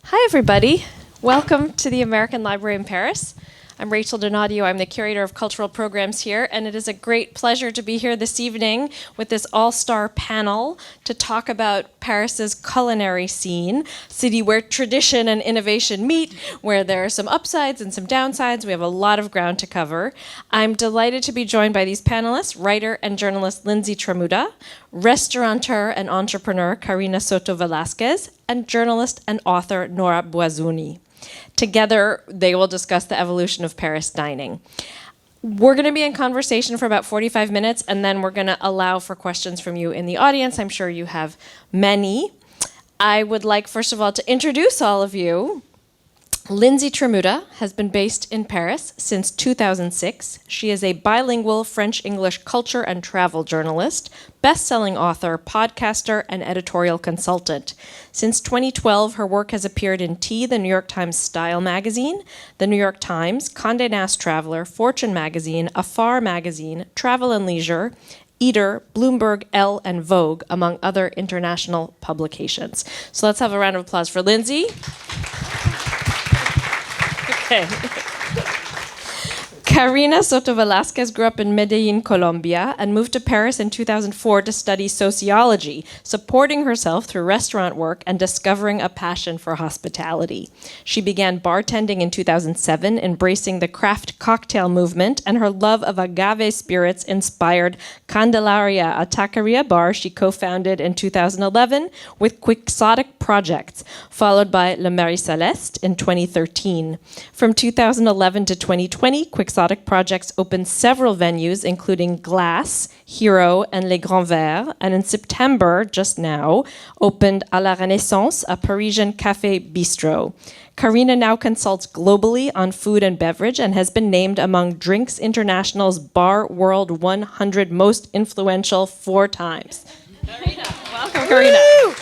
Hi, everybody. Welcome to the American Library in Paris. I'm Rachel Donadio. I'm the curator of cultural programs here, and it is a great pleasure to be here this evening with this all-star panel to talk about Paris's culinary scene, city where tradition and innovation meet, where there are some upsides and some downsides. We have a lot of ground to cover. I'm delighted to be joined by these panelists, writer and journalist Lindsey Tramuta, restaurateur and entrepreneur Carina Soto Velasquez, and journalist and author Nora Bouazzouni. Together, they will discuss the evolution of Paris dining. We're going to be in conversation for about 45 minutes, and then we're going to allow for questions from you in the audience. I'm sure you have many. I would like, first of all, to introduce all of you. Lindsey Tramuta has been based in Paris since 2006. She is a bilingual French-English culture and travel journalist, best-selling author, podcaster, and editorial consultant. Since 2012, her work has appeared in T, the New York Times Style magazine, the New York Times, Condé Nast Traveler, Fortune magazine, Afar Magazine, Travel and Leisure, Eater, Bloomberg, Elle, and Vogue, among other international publications. So let's have a round of applause for Lindsey. Okay. Carina Soto Velasquez grew up in Medellin, Colombia, and moved to Paris in 2004 to study sociology, supporting herself through restaurant work and discovering a passion for hospitality. She began bartending in 2007, embracing the craft cocktail movement, and her love of agave spirits inspired Candelaria, a taqueria bar she co-founded in 2011 with Quixotic Projects, followed by Le Marie Celeste in 2013. From 2011 to 2020, Quixotic Projects opened several venues, including Glace, Hero, and Les Grands Verts, and in September, just now, opened À la Renaissance, a Parisian cafe bistro. Carina now consults globally on food and beverage and has been named among Drinks International's Bar World 100 Most Influential 4 times. Carina, welcome, Carina. Woo!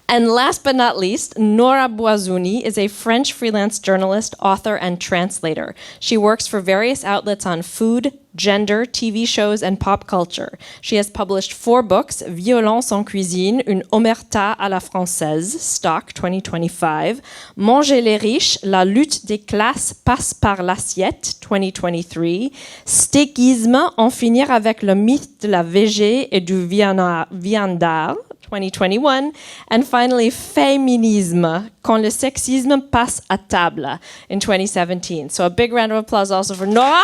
And last but not least, Nora Bouazzouni is a French freelance journalist, author, and translator. She works for various outlets on food, gender, TV shows, and pop culture. She has published 4 books: Violence en cuisine, une omerta à la française, Stock 2025, Manger les riches, la lutte des classes passe par l'assiette 2023, Steakisme, en finir avec le mythe de la végé et du viandard 2021, and finally, Féminisme, quand le sexisme passe à table in 2017. So a big round of applause also for Nora.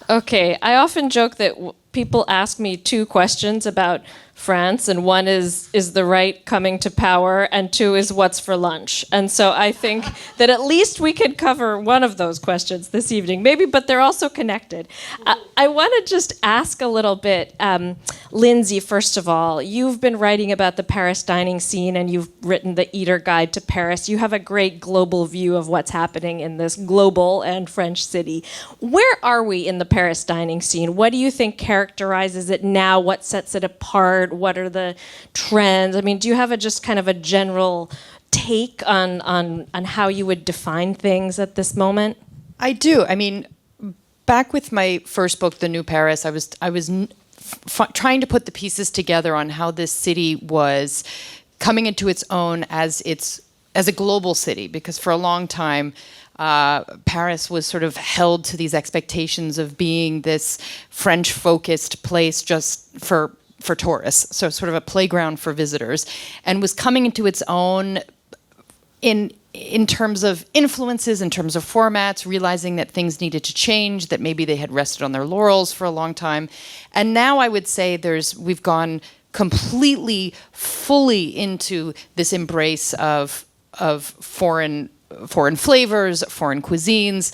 Okay, I often joke that people ask me 2 questions about France, and one is the right coming to power, and 2 is what's for lunch. And so I think that at least we could cover one of those questions this evening, maybe, but they're also connected. I want to just ask a little bit, Lindsey, first of all, you've been writing about the Paris dining scene, and you've written the Eater Guide to Paris. You have a great global view of what's happening in this global and French city. Where are we in the Paris dining scene? What do you think characterizes it now? What sets it apart? What are the trends? I mean, do you have just kind of a general take on how you would define things at this moment? I do. I mean, back with my first book, The New Paris, I was trying to put the pieces together on how this city was coming into its own as a global city, because for a long time, Paris was sort of held to these expectations of being this French-focused place just for tourists, so sort of a playground for visitors, and was coming into its own in terms of influences, in terms of formats, realizing that things needed to change, that maybe they had rested on their laurels for a long time. And now I would say we've gone completely, fully into this embrace of foreign flavors, foreign cuisines,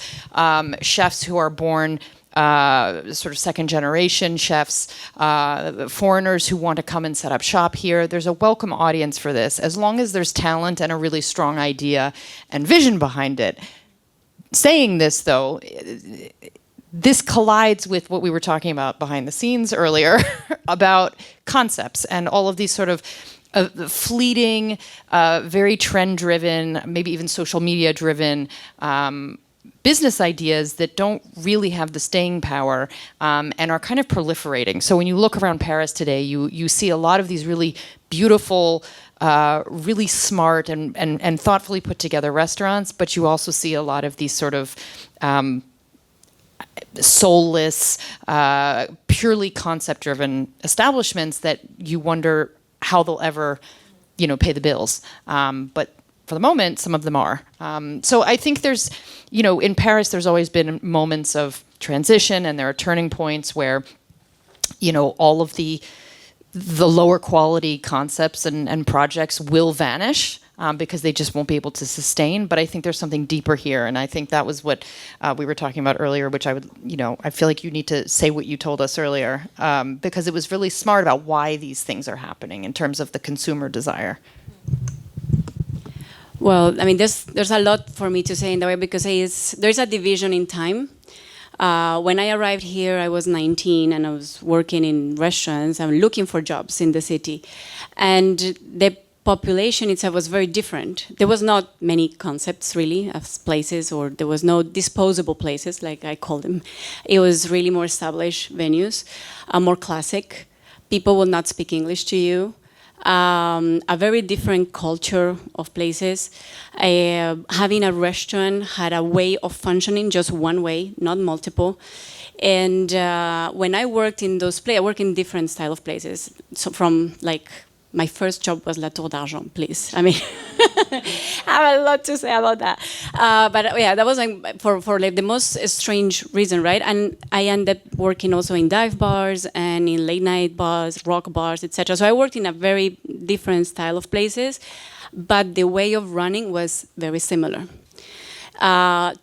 chefs who are born sort of second-generation chefs, foreigners who want to come and set up shop here. There's a welcome audience for this, as long as there's talent and a really strong idea and vision behind it. Saying this, though, this collides with what we were talking about behind the scenes earlier about concepts and all of these sort of fleeting, very trend-driven, maybe even social media-driven business ideas that don't really have the staying power and are kind of proliferating. So when you look around Paris today, you see a lot of these really beautiful, really smart and thoughtfully put together restaurants, but you also see a lot of these sort of soulless, purely concept-driven establishments that you wonder how they'll ever, pay the bills. But for the moment, some of them are. So I think there's, in Paris, there's always been moments of transition, and there are turning points where, all of the lower quality concepts and projects will vanish. Because they just won't be able to sustain. But I think there's something deeper here, and I think that was what we were talking about earlier, which I feel like you need to say what you told us earlier, because it was really smart about why these things are happening in terms of the consumer desire. Well, I mean, there's a lot for me to say in that way, because there's a division in time. When I arrived here, I was 19, and I was working in restaurants. I'm looking for jobs in the city, and the population itself was very different. There was not many concepts really of places, or there was no disposable places, like I call them. It was really more established venues, more classic. People will not speak English to you. A very different culture of places. Having a restaurant had a way of functioning, just one way, not multiple. And when I worked in those places, I worked in different style of places. So from my first job was La Tour d'Argent, please. I mean, I have a lot to say about that. But yeah, that was for the most strange reason, right? And I ended up working also in dive bars and in late night bars, rock bars, etc. So I worked in a very different style of places, but the way of running was very similar.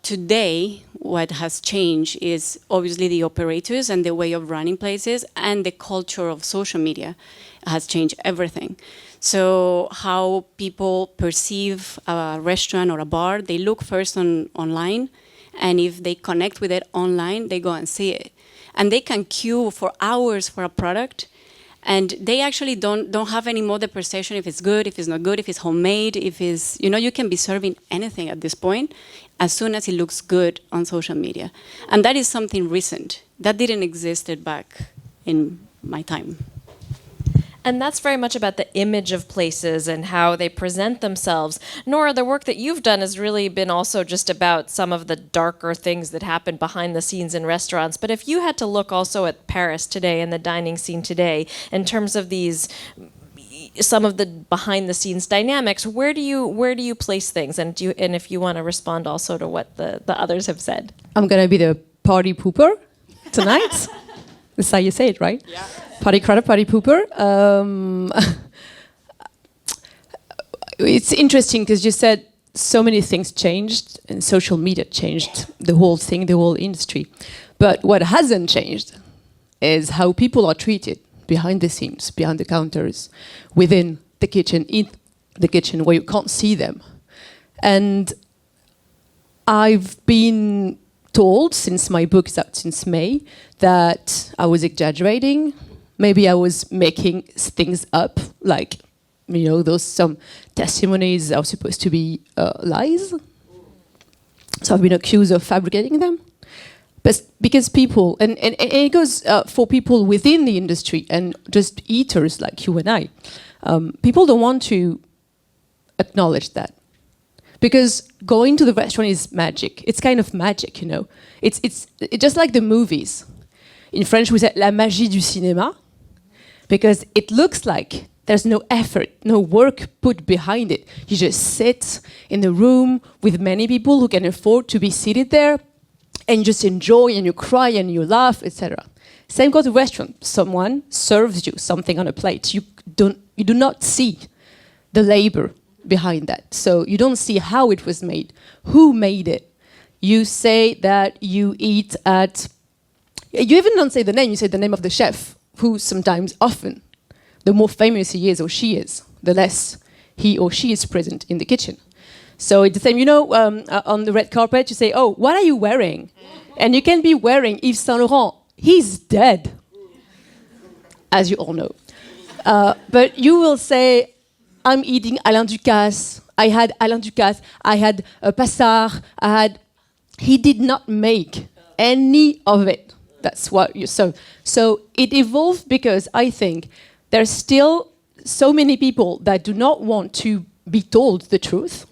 Today, what has changed is obviously the operators and the way of running places, and the culture of social media has changed everything. So how people perceive a restaurant or a bar, they look first online, and if they connect with it online, they go and see it. And they can queue for hours for a product, and they actually don't have any more the perception if it's good, if it's not good, if it's homemade, if it's, you can be serving anything at this point as soon as it looks good on social media. And that is something recent. That didn't exist back in my time. And that's very much about the image of places and how they present themselves. Nora, the work that you've done has really been also just about some of the darker things that happen behind the scenes in restaurants. But if you had to look also at Paris today and the dining scene today, in terms of some of the behind the scenes dynamics, where do you place things? And if you want to respond also to what the others have said. I'm going to be the party pooper tonight. That's how you say it, right? Yeah. Party crowder, party pooper. It's interesting because you said so many things changed, and social media changed the whole thing, the whole industry. But what hasn't changed is how people are treated behind the scenes, behind the counters, within the kitchen, in the kitchen, where you can't see them. And I've been told, since my book is out since May, that I was exaggerating. Maybe I was making things up, like, those some testimonies are supposed to be lies. So I've been accused of fabricating them. But because people, and it goes for people within the industry and just eaters like you and I, people don't want to acknowledge that. Because going to the restaurant is magic. It's kind of magic, It's just like the movies. In French, we say la magie du cinéma, because it looks like there's no effort, no work put behind it. You just sit in the room with many people who can afford to be seated there, and you just enjoy, and you cry, and you laugh, etc. Same goes to restaurant. Someone serves you something on a plate. You do not see the labor behind that. So you don't see how it was made, who made it. You say that you eat at... You even don't say the name, you say the name of the chef, who sometimes, often, the more famous he is or she is, the less he or she is present in the kitchen. So it's the same, on the red carpet, you say, oh, what are you wearing? And you can be wearing Yves Saint Laurent. He's dead, as you all know. But you will say, I'm eating Alain Ducasse. I had Alain Ducasse. I had Passard. I had He did not make any of it. That's what you so it evolved because I think there's still so many people that do not want to be told the truth.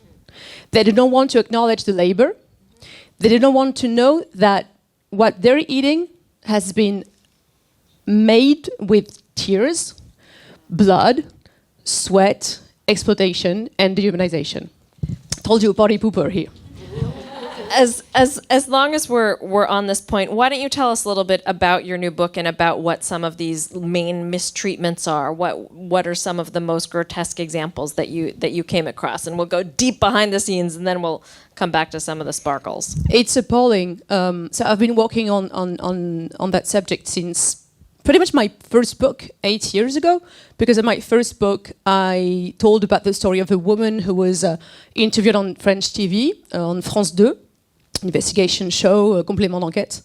They do not want to acknowledge the labor. They do not want to know that what they're eating has been made with tears, blood, sweat, exploitation, and dehumanization. Told you, party pooper here. As long as we're on this point, why don't you tell us a little bit about your new book and about what some of these main mistreatments are? What are some of the most grotesque examples that you came across? And we'll go deep behind the scenes, and then we'll come back to some of the sparkles. It's appalling. So I've been working on that subject since pretty much my first book 8 years ago. Because in my first book, I told about the story of a woman who was interviewed on French TV, on France 2, investigation show, complément d'enquête.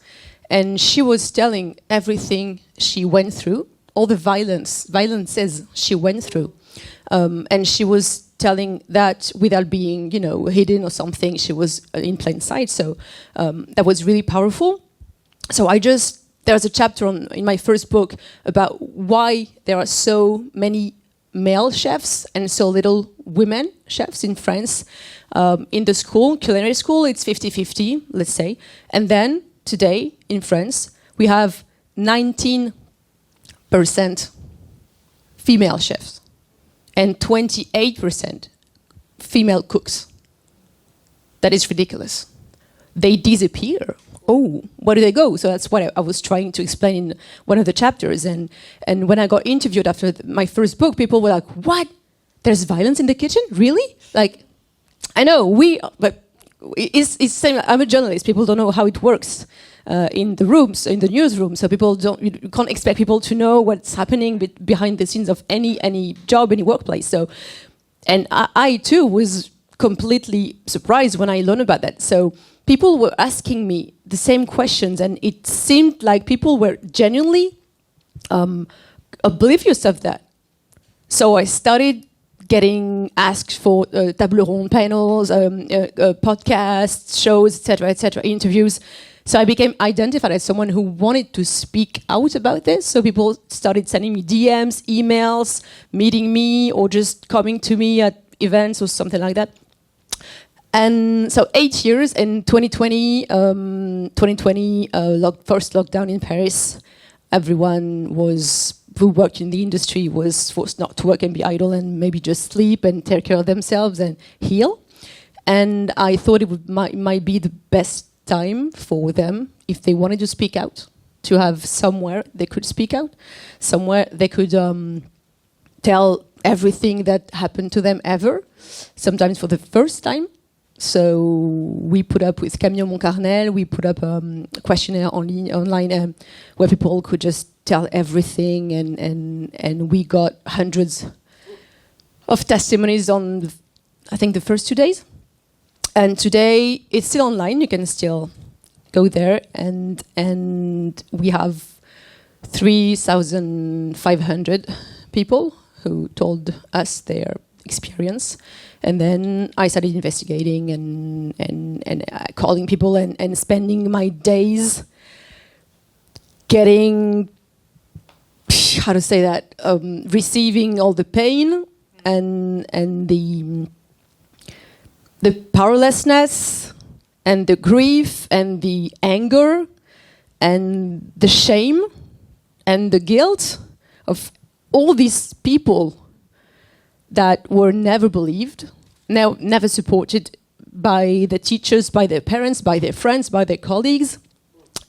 And she was telling everything she went through, all the violences she went through. And she was telling that without being, hidden or something. She was in plain sight. So that was really powerful. So there's a chapter in my first book about why there are so many male chefs and so little women chefs in France. In the school, culinary school, it's 50-50, let's say. And then today in France, we have 19% female chefs and 28% female cooks. That is ridiculous. They disappear. Oh, where do they go? So that's what I was trying to explain in one of the chapters. And when I got interviewed after my first book, people were like, what? There's violence in the kitchen? Really? Like, I know, but it's same. I'm a journalist. People don't know how it works in the rooms, in the newsroom. So you can't expect people to know what's happening behind the scenes of any job, any workplace. So, and I too was completely surprised when I learned about that. So people were asking me the same questions, and it seemed like people were genuinely oblivious of that. So I started getting asked for table ronde panels, podcasts, shows, etc., interviews. So I became identified as someone who wanted to speak out about this. So people started sending me DMs, emails, meeting me, or just coming to me at events or something like that. And so 8 years in 2020, first lockdown in Paris, everyone who worked in the industry was forced not to work and be idle and maybe just sleep and take care of themselves and heal. And I thought it might be the best time for them, if they wanted to speak out, to have somewhere they could speak out, somewhere they could tell everything that happened to them ever, sometimes for the first time. So we put up with Camille Moncarnel, we put up a questionnaire online where people could just tell everything, and we got hundreds of testimonies on, I think, the first 2 days. And today it's still online, you can still go there, and we have 3,500 people who told us their experience. And then I started investigating and calling people and spending my days getting, how to say that, receiving all the pain and the powerlessness and the grief and the anger and the shame and the guilt of all these people that were never believed, never supported by the teachers, by their parents, by their friends, by their colleagues.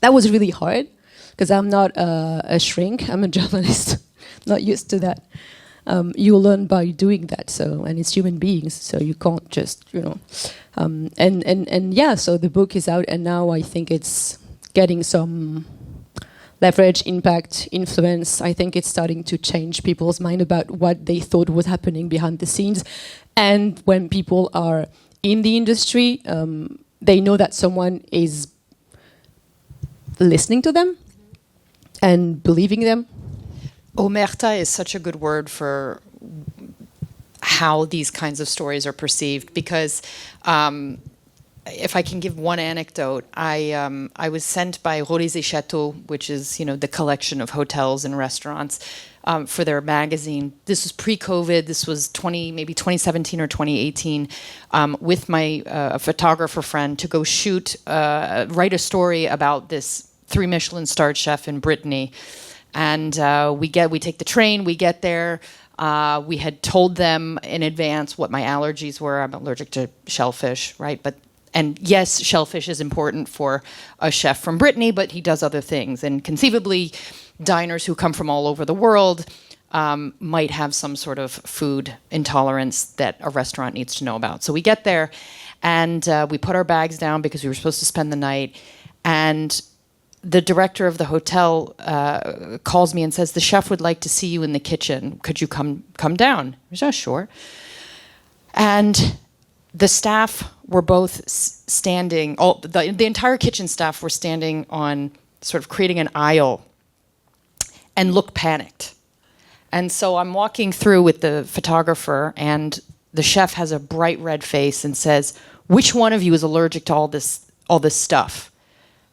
That was really hard, because I'm not a shrink, I'm a journalist, not used to that. You learn by doing that, and it's human beings, so you can't just, so the book is out, and now I think it's getting some leverage, impact, influence. I think it's starting to change people's mind about what they thought was happening behind the scenes. And when people are in the industry, they know that someone is listening to them and believing them. Omerta is such a good word for how these kinds of stories are perceived, because if I can give one anecdote, I was sent by Rolets et Chateaux, which is the collection of hotels and restaurants, for their magazine. This was pre-COVID. This was maybe 2017 or 2018, with my photographer friend to go write a story about this 3 Michelin starred chef in Brittany, and we take the train. We get there. We had told them in advance what my allergies were. I'm allergic to shellfish, right? And yes, shellfish is important for a chef from Brittany, but he does other things. And conceivably, diners who come from all over the world might have some sort of food intolerance that a restaurant needs to know about. So we get there, and we put our bags down because we were supposed to spend the night. And the director of the hotel calls me and says, "The chef would like to see you in the kitchen. Could you come down?" I said, "Oh, sure." And the staff were both standing, the entire kitchen staff were standing on sort of creating an aisle and looked panicked. And so I'm walking through with the photographer, and the chef has a bright red face and says, "Which one of you is allergic to all this stuff?"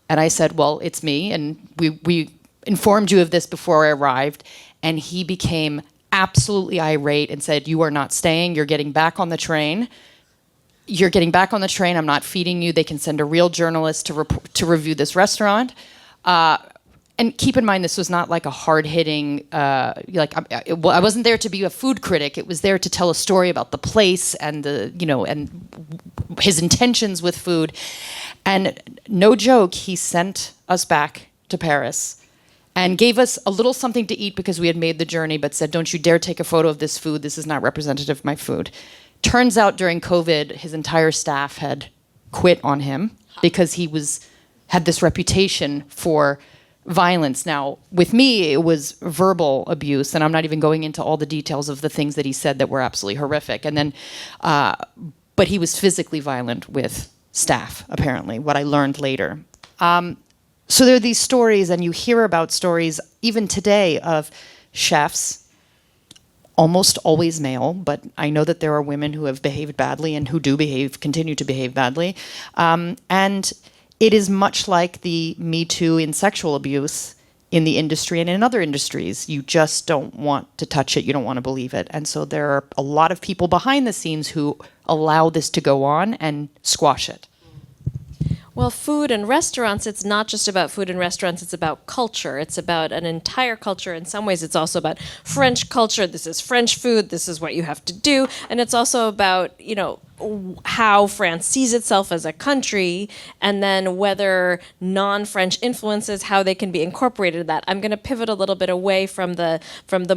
And I said, "Well, it's me, and we informed you of this before I arrived." And he became absolutely irate and said, "You are not staying. You're getting back on the train. You're getting back on the train. I'm not feeding you. They can send a real journalist to review this restaurant." And keep in mind, this was not like a hard-hitting, I wasn't there to be a food critic. It was there to tell a story about the place and and his intentions with food. And no joke, he sent us back to Paris and gave us a little something to eat because we had made the journey, but said, "Don't you dare take a photo of this food. This is not representative of my food." Turns out during COVID, his entire staff had quit on him because he had this reputation for violence. Now, with me, it was verbal abuse, and I'm not even going into all the details of the things that he said that were absolutely horrific. And then, but he was physically violent with staff, apparently, what I learned later. So there are these stories, and you hear about stories even today of chefs, almost always male, but I know that there are women who have behaved badly and who continue to behave badly. And it is much like the Me Too in sexual abuse in the industry and in other industries. You just don't want to touch it. You don't want to believe it. And so there are a lot of people behind the scenes who allow this to go on and squash it. Well, food and restaurants, it's not just about food and restaurants, it's about culture. It's about an entire culture. In some ways, it's also about French culture. This is French food. This is what you have to do. And it's also about, how France sees itself as a country, and then whether non-French influences, how they can be incorporated in that. I'm going to pivot a little bit away from the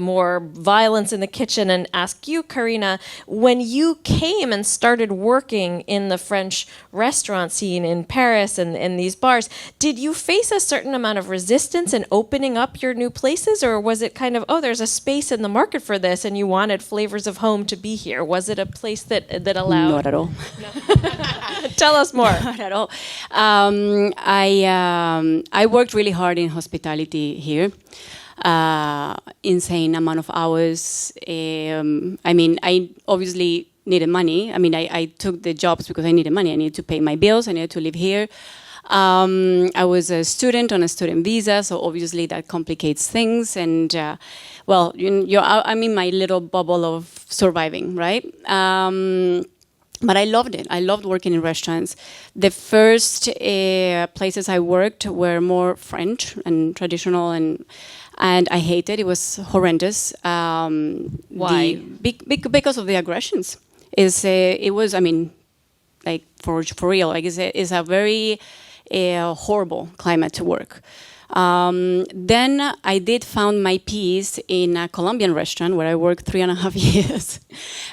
more violence in the kitchen and ask you, Carina, when you came and started working in the French restaurant scene in Paris and in these bars, did you face a certain amount of resistance in opening up your new places, or was it kind of, there's a space in the market for this and you wanted flavors of home to be here? Was it a place that allowed? Not at all. Tell us more. Not at all. I worked really hard in hospitality here. Insane amount of hours. I obviously needed money. I took the jobs because I needed money. I needed to pay my bills. I needed to live here. I was a student on a student visa, so obviously that complicates things. And I'm in my little bubble of surviving, right? But I loved it. I loved working in restaurants. The first places I worked were more French and traditional, and I hated it. It was horrendous. Why? Because of the aggressions. It was. For real. It's a very horrible climate to work. Then I did found my peace in a Colombian restaurant where I worked 3.5 years.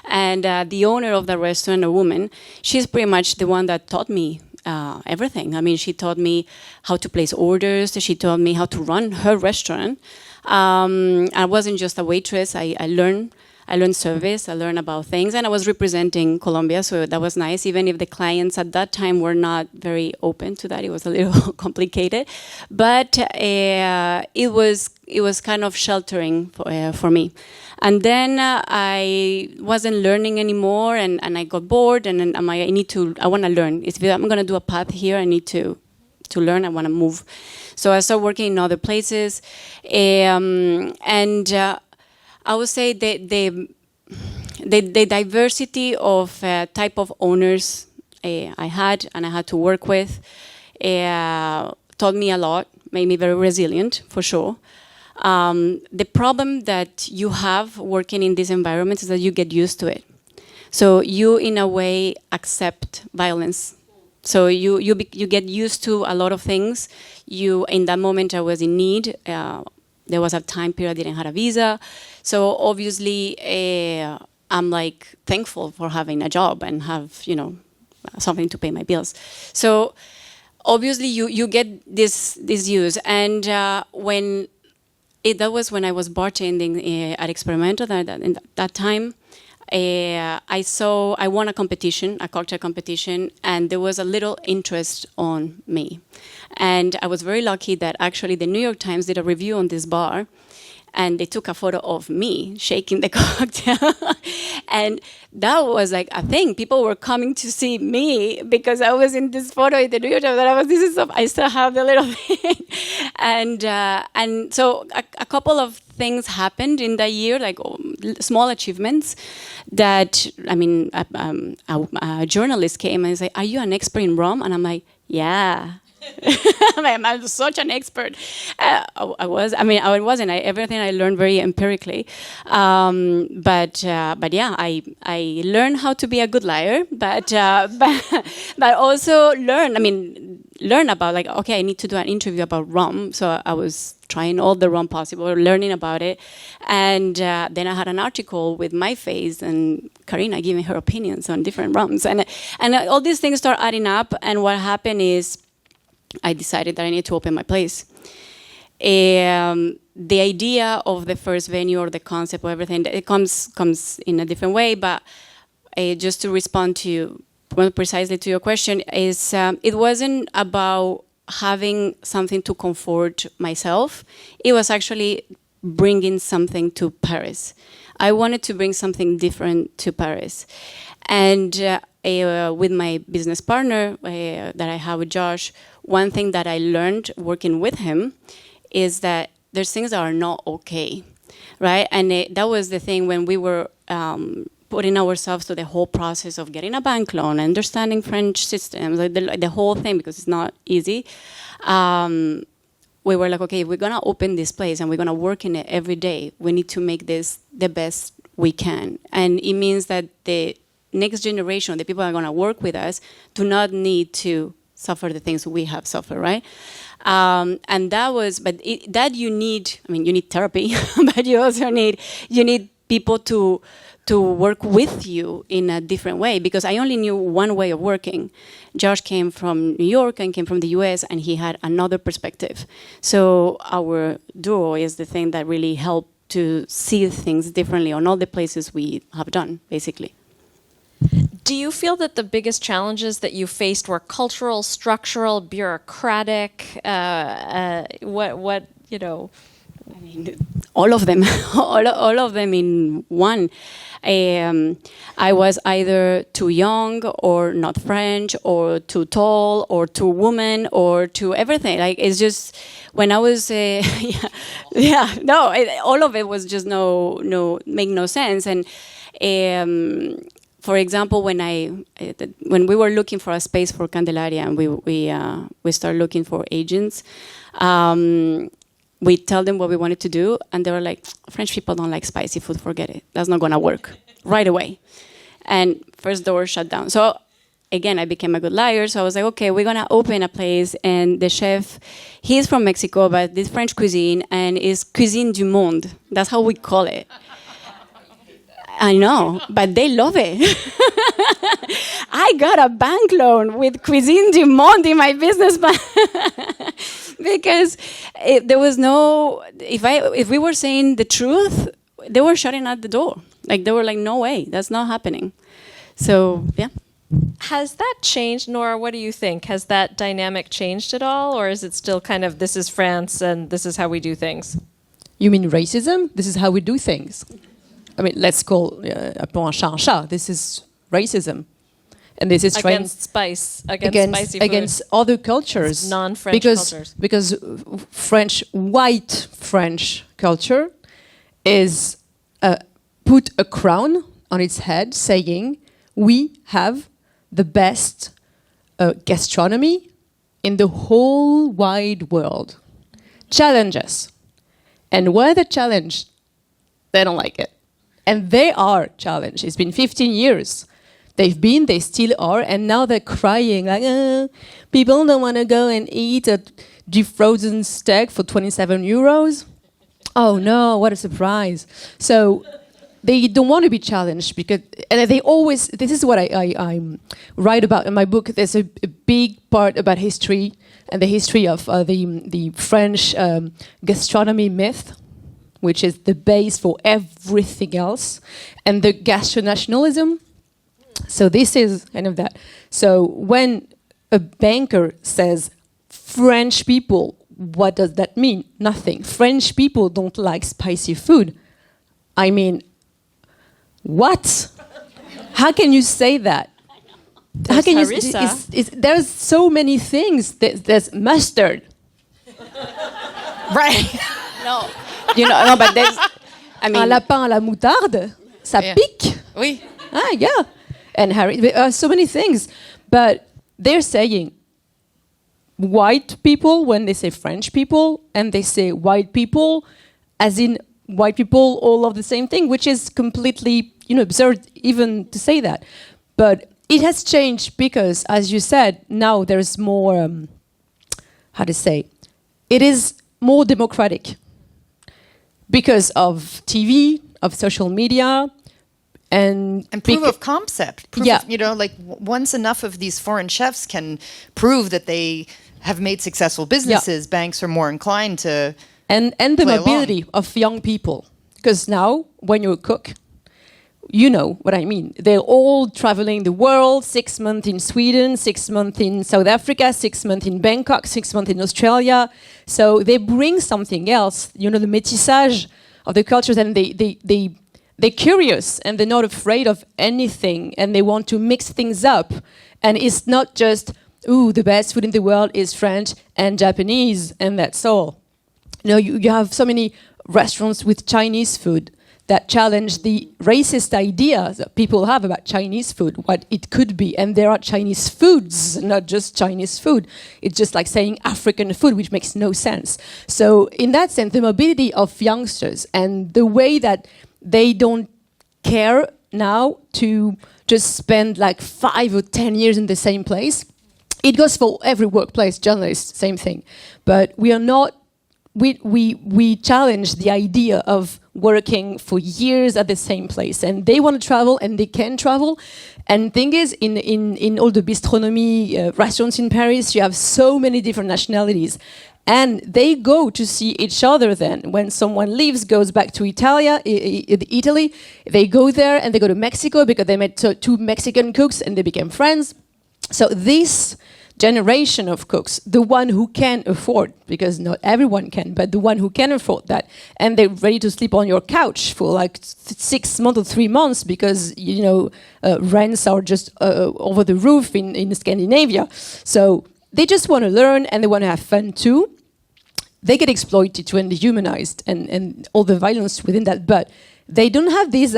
And the owner of the restaurant, a woman, she's pretty much the one that taught me everything. She taught me how to place orders. She taught me how to run her restaurant. I wasn't just a waitress. I learned I learned service, I learned about things, and I was representing Colombia, so that was nice, even if the clients at that time were not very open to that. It was a little complicated, but it was kind of sheltering for me. And then I wasn't learning anymore, and I got bored, and I want to learn. If I'm going to do a path here, I need to learn, I want to move. So I started working in other places, and I would say the diversity of type of owners I had to work with taught me a lot, made me very resilient, for sure. The problem that you have working in these environments is that you get used to it. So you, in a way, accept violence. So you get used to a lot of things. In that moment, I was in need. There was a time period I didn't have a visa. So obviously, I'm like thankful for having a job and have, something to pay my bills. So obviously, you get this use. And that was when I was bartending at Experimento. In that time, I won a cocktail competition, and there was a little interest on me. And I was very lucky that actually the New York Times did a review on this bar, and they took a photo of me shaking the cocktail. And that was like a thing. People were coming to see me because I was in this photo in the New York Times. And I still have the little thing. And so a couple of things happened in that year, like small achievements that, a journalist came and said, "Are you an expert in rum?" And I'm like, "Yeah." I'm such an expert. I wasn't. Everything I learned very empirically. But yeah, I learned how to be a good liar. But also learn about, like, okay, I need to do an interview about rum. So I was trying all the rum possible, learning about it. And then I had an article with my face and Carina giving her opinions on different rums. And all these things start adding up. And what happened is, I decided that I need to open my place. The idea of the first venue or the concept or everything, it comes in a different way, but just to respond to more precisely to your question, is it wasn't about having something to comfort myself. It was actually bringing something to Paris. I wanted to bring something different to Paris. And with my business partner that I have with Josh, one thing that I learned working with him is that there's things that are not okay, right? And that was the thing when we were putting ourselves to the whole process of getting a bank loan, understanding French systems, like the whole thing, because it's not easy. We were like, okay, if we're gonna open this place and we're gonna work in it every day, we need to make this the best we can. And it means that the next generation, the people that are gonna work with us, do not need to suffer the things we have suffered, right? And that was, you need therapy, but you also need people to work with you in a different way, because I only knew one way of working. Josh came from New York and came from the US, and he had another perspective. So our duo is the thing that really helped to see things differently on all the places we have done, basically. Do you feel that the biggest challenges that you faced were cultural, structural, bureaucratic? All of them, all of them in one. I was either too young or not French or too tall or too woman or too everything. Like, it's just, when I was, all of it was just make no sense. And for example, when we were looking for a space for Candelaria and we started looking for agents, we tell them what we wanted to do, and they were like, French people don't like spicy food, forget it. That's not gonna work right away. And first door shut down. So again, I became a good liar. So I was like, okay, we're gonna open a place, and the chef, he's from Mexico, but this French cuisine, and is cuisine du monde. That's how we call it. I know, but they love it. I got a bank loan with Cuisine du Monde in my business plan because there was no. If we were saying the truth, they were shutting at the door. Like they were like, no way, that's not happening. So yeah. Has that changed, Nora? What do you think? Has that dynamic changed at all, or is it still kind of this is France and this is how we do things? You mean racism? This is how we do things. I mean, let's call appelons un chat un chat. This is racism, and this is Against spice, against spicy food. against other cultures, It's non-French cultures. Because white French culture is put a crown on its head, saying we have the best gastronomy in the whole wide world. Challenge us. And when they're challenged, they don't like it. And they are challenged. It's been 15 years. They've been, they still are, and now they're crying like, people don't want to go and eat a defrozen steak for 27 euros. Oh no, what a surprise. So they don't want to be challenged because, and they always, this is what I write about in my book. There's a big part about history and the history of the French gastronomy myth, which is the base for everything else, and the gastro-nationalism. So this is kind of that. So when a banker says French people, what does that mean? Nothing. French people don't like spicy food. I mean, what? How can you say that? How can you? There's so many things. There's mustard. Right. No. No, but there's, I mean... Un lapin à la moutarde, ça pique. Oui. Ah, yeah. And so many things. But they're saying white people when they say French people, and they say white people as in white people all of the same thing, which is completely, absurd even to say that. But it has changed because, as you said, now there's more, it is more democratic because of TV, of social media, and proof of concept. Yeah. Once enough of these foreign chefs can prove that they have made successful businesses, banks are more inclined to and the mobility of young people. Because now, when you're a cook, you know what I mean. They're all traveling the world, 6 months in Sweden, 6 months in South Africa, 6 months in Bangkok, 6 months in Australia. So they bring something else, the métissage of the cultures, and they're curious and they're not afraid of anything, and they want to mix things up. And it's not just, the best food in the world is French and Japanese, and that's all. You have so many restaurants with Chinese food that challenge the racist ideas that people have about Chinese food, what it could be. And there are Chinese foods, not just Chinese food. It's just like saying African food, which makes no sense. So in that sense, the mobility of youngsters and the way that they don't care now to just spend like 5 or 10 years in the same place. It goes for every workplace, journalist, same thing. But we are not, we challenge the idea of working for years at the same place, and they want to travel and they can travel. And thing is, in all the bistronomie restaurants in Paris, you have so many different nationalities, and they go to see each other. Then, when someone leaves, goes back to Italy, they go there and they go to Mexico because they met two Mexican cooks and they became friends. So this generation of cooks, the one who can afford, because not everyone can, but the one who can afford that, and they're ready to sleep on your couch for like 6 months or 3 months because rents are just over the roof in Scandinavia. So they just want to learn and they want to have fun too. They get exploited too and dehumanized and all the violence within that, but they don't have this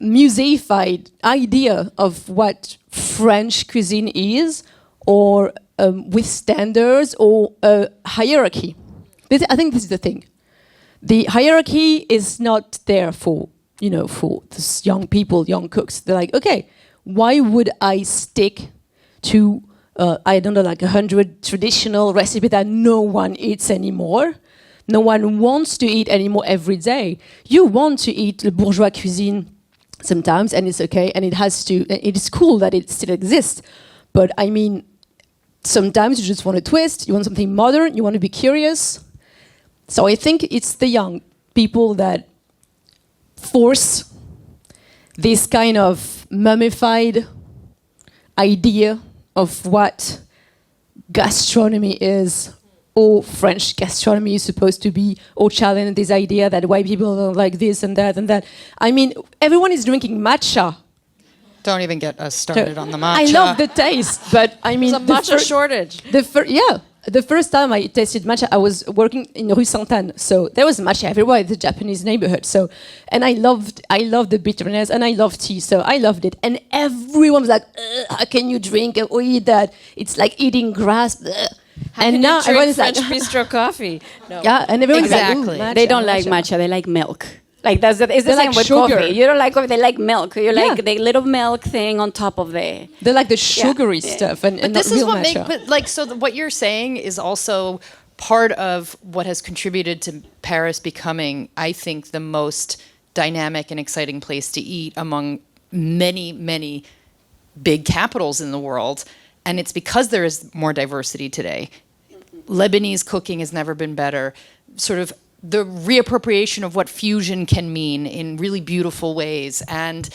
museified idea of what French cuisine is, or with standards or hierarchy. I think this is the thing. The hierarchy is not there for this young people, young cooks. They're like, okay, why would I stick to 100 traditional recipes that no one eats anymore? No one wants to eat anymore every day. You want to eat the bourgeois cuisine sometimes, and it's okay, and it is cool that it still exists. But I mean, sometimes you just want a twist, you want something modern, you want to be curious. So I think it's the young people that force this kind of mummified idea of what gastronomy is, or French gastronomy is supposed to be, or challenge this idea that white people don't like this and that and that. I mean, everyone is drinking matcha. Don't even get us started on the matcha. I love the taste, but I mean... There's a matcha shortage. The first time I tasted matcha, I was working in Rue Sainte-Anne, so there was matcha everywhere in the Japanese neighborhood. So, and I loved the bitterness, and I love tea, so I loved it. And everyone was like, "How can you drink or eat that? It's like eating grass." How and can now you drink everyone is French like, bistro coffee. No. yeah, and everyone's Exactly. like, "Ooh, They don't like matcha." matcha, they like milk. Like it's the They same like with sugar. coffee. You don't like coffee, they like milk. You Yeah. like the little milk thing on top of the... They like the sugary stuff and But not this is real what matcha. makes, but like, so what you're saying is also part of what has contributed to Paris becoming, I think, the most dynamic and exciting place to eat among many, many big capitals in the world. And it's because there is more diversity today. Lebanese cooking has never been better. Sort of the reappropriation of what fusion can mean in really beautiful ways. And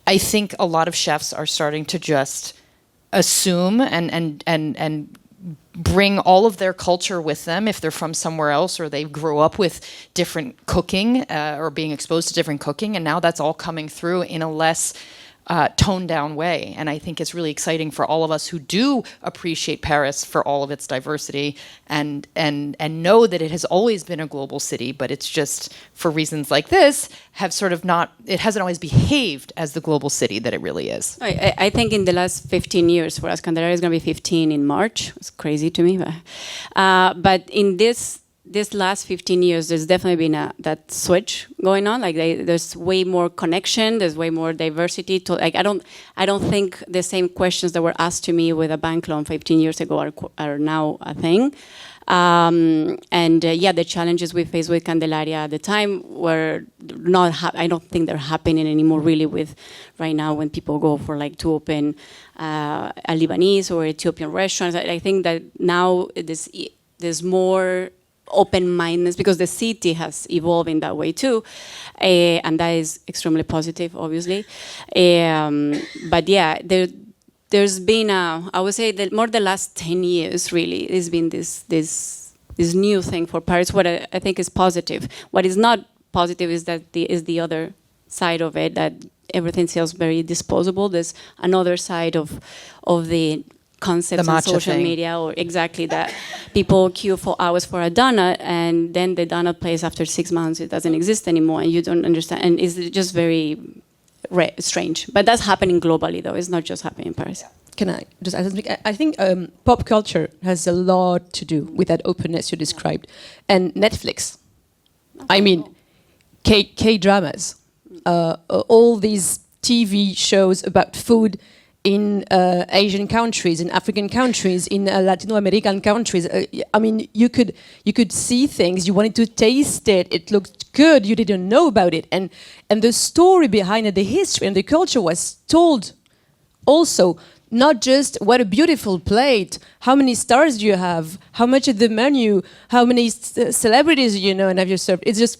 I think a lot of chefs are starting to just assume and bring all of their culture with them if they're from somewhere else or they grew up with different cooking or being exposed to different cooking. And now that's all coming through in a less toned down way. And I think it's really exciting for all of us who do appreciate Paris for all of its diversity and know that it has always been a global city, but it's just for reasons like this have sort of not, it hasn't always behaved as the global city that it really is. I think in the last 15 years, for us, Candelaria is going to be 15 in March. It's crazy to me. But in this last 15 years, there's definitely been that switch going on. Like there's way more connection. There's way more diversity. I don't think the same questions that were asked to me with a bank loan 15 years ago are now a thing. The challenges we faced with Candelaria at the time were not. I don't think they're happening anymore. Really, with right now when people go for like to open a Lebanese or Ethiopian restaurants, I think that now there's more open-mindedness because the city has evolved in that way too, and that is extremely positive, obviously. But yeah, there's been I would say that more the last 10 years really there's been this new thing for Paris. What I think is positive. What is not positive is that the other side of it, that everything feels very disposable. There's another side of the concepts on social media, or exactly that people queue for hours for a donut, and then the donut place after 6 months it doesn't exist anymore, and you don't understand, and it's just very strange. But that's happening globally, though. It's not just happening in Paris. Can I just add something? I think pop culture has a lot to do with that openness you described, and Netflix. I mean, K-dramas, all these TV shows about food in Asian countries, in African countries, in Latino American countries. I mean, you could see things, you wanted to taste it, it looked good, you didn't know about it. And the story behind it, the history and the culture was told also, not just what a beautiful plate, how many stars do you have, how much is the menu, how many celebrities you know and have you served. It's just,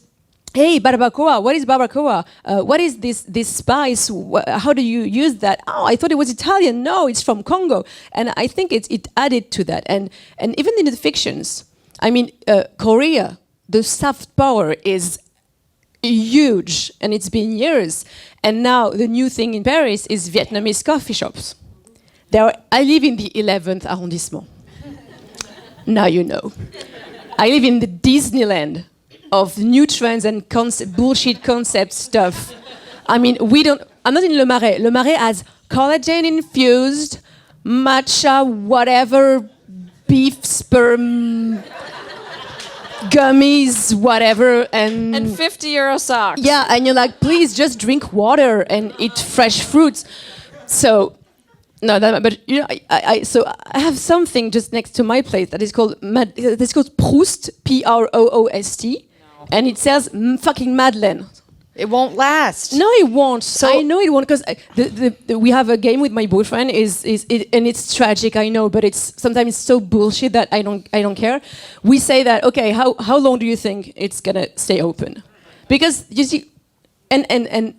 hey, barbacoa, what is barbacoa? What is this spice? How do you use that? Oh, I thought it was Italian. No, it's from Congo. And I think it added to that. And even in the fictions, I mean, Korea, the soft power is huge, and it's been years. And now the new thing in Paris is Vietnamese coffee shops. I live in the 11th arrondissement. Now you know. I live in the Disneyland of new trends and bullshit concept stuff. I mean, I'm not in Le Marais. Le Marais has collagen-infused, matcha, whatever, beef, sperm, gummies, whatever, and €50 socks. yeah, and you're like, please just drink water and eat fresh fruits. So, no, but you know, so I have something just next to my plate that is called Proust, Proost, and it says fucking Madeleine. It won't last. No, it won't. So I know it won't, because we have a game with my boyfriend. And it's tragic, I know, but it's sometimes so bullshit that I don't care. We say that, okay, how long do you think it's gonna stay open? Because you see, and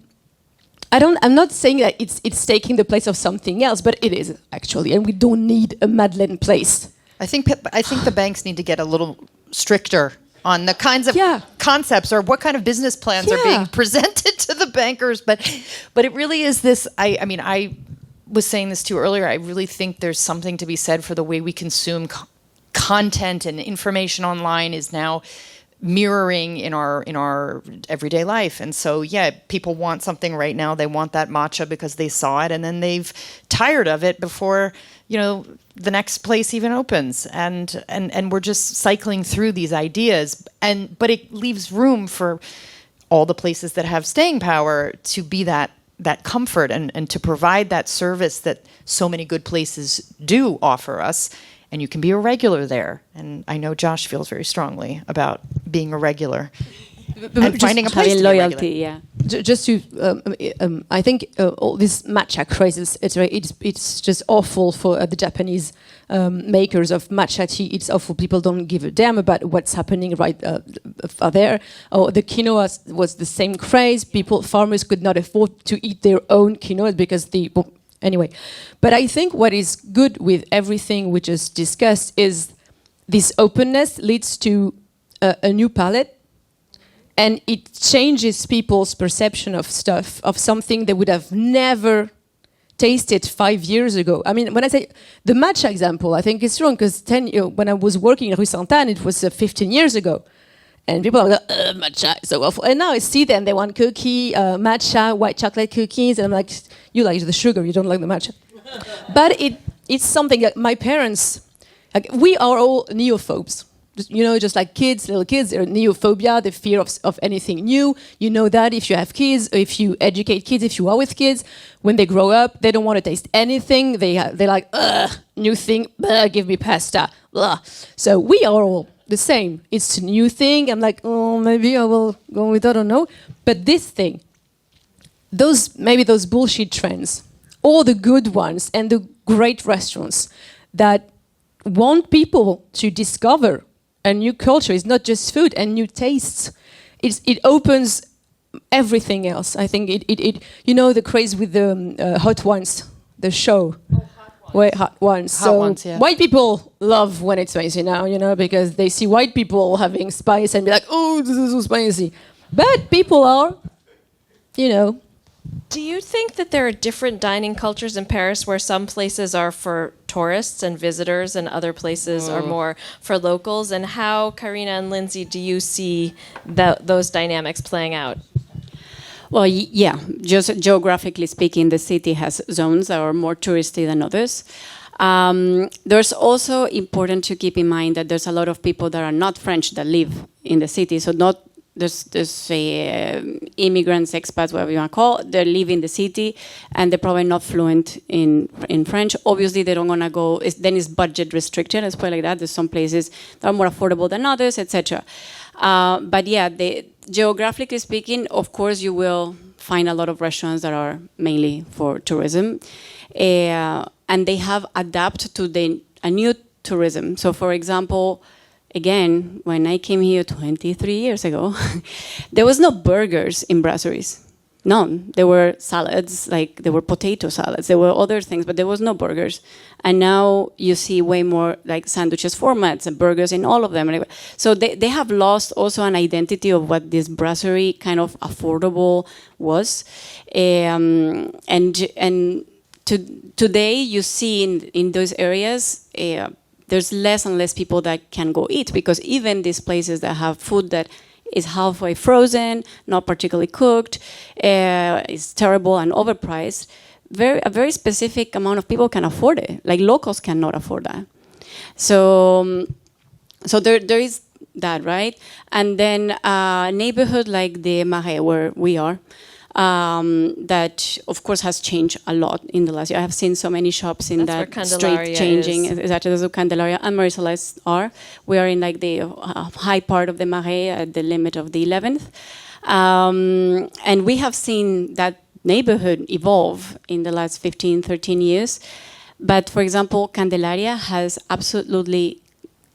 I'm not saying that it's taking the place of something else, but it is actually, and we don't need a Madeleine place. I think the banks need to get a little stricter on the kinds of concepts or what kind of business plans are being presented to the bankers. But it really is this. I mean, I was saying this to you earlier. I really think there's something to be said for the way we consume content and information online is now mirroring in our everyday life. And so, people want something right now. They want that matcha because they saw it, and then they've tired of it before, the next place even opens. And we're just cycling through these ideas. But it leaves room for all the places that have staying power to be that comfort and to provide that service that so many good places do offer us. And you can be a regular there. And I know Josh feels very strongly about being a regular and finding a place to loyalty, be a regular. Just to, I think all this matcha craze, it's just awful for the Japanese makers of matcha tea. It's awful. People don't give a damn about what's happening right there. Oh, the quinoa was the same craze. Farmers could not afford to eat their own quinoa because anyway, but I think what is good with everything we just discussed is this openness leads to a new palette, and it changes people's perception of stuff, of something they would have never tasted 5 years ago. I mean, when I say the matcha example, I think it's wrong because when I was working in Rue Sainte-Anne, it was 15 years ago. And people are like, matcha is so awful. And now I see them, they want cookie, matcha, white chocolate cookies. And I'm like, you like the sugar, you don't like the matcha. But it's something that my parents, we are all neophobes. Just like little kids, they're neophobia, the fear of anything new. You know that if you have kids, if you educate kids, if you are with kids, when they grow up, they don't want to taste anything. They're like, new thing, give me pasta. Ugh. So we are all the same. It's a new thing. I'm like, maybe I will go with that, I don't know. But this thing, those bullshit trends, all the good ones and the great restaurants that want people to discover a new culture, is not just food and new tastes. It opens everything else. I think it the craze with the hot ones, the show. Hot ones. White people love when it's spicy now, because they see white people having spice and be like, oh, this is so spicy. But people are, Do you think that there are different dining cultures in Paris where some places are for tourists and visitors and other places are more for locals? And how, Carina and Lindsey, do you see those dynamics playing out? Well, just geographically speaking, the city has zones that are more touristy than others. There's also important to keep in mind that there's a lot of people that are not French that live in the city. So there's immigrants, expats, whatever you want to call, they live in the city and they're probably not fluent in French. Obviously, they don't want to go, then it's budget restricted, let's put it like that. There's some places that are more affordable than others, etc. But geographically speaking, of course, you will find a lot of restaurants that are mainly for tourism. And they have adapted to a new tourism. So, for example, again, when I came here 23 years ago, there was no burgers in brasseries. None. There were salads, like there were potato salads. There were other things, but there was no burgers. And now you see way more like sandwiches formats and burgers in all of them. So they have lost also an identity of what this brasserie kind of affordable was. Today you see in those areas, there's less and less people that can go eat, because even these places that have food that is halfway frozen, not particularly cooked, is terrible and overpriced, a very specific amount of people can afford it. Like locals cannot afford that. So there is that, right? And then a neighborhood like the Marais, where we are, that of course has changed a lot in the last year. I have seen so many shops in that street changing. Exactly, that's where Candelaria and Marie-Celeste are. We are in like the high part of the Marais at the limit of the 11th. And we have seen that neighborhood evolve in the last 15, 13 years. But for example, Candelaria has absolutely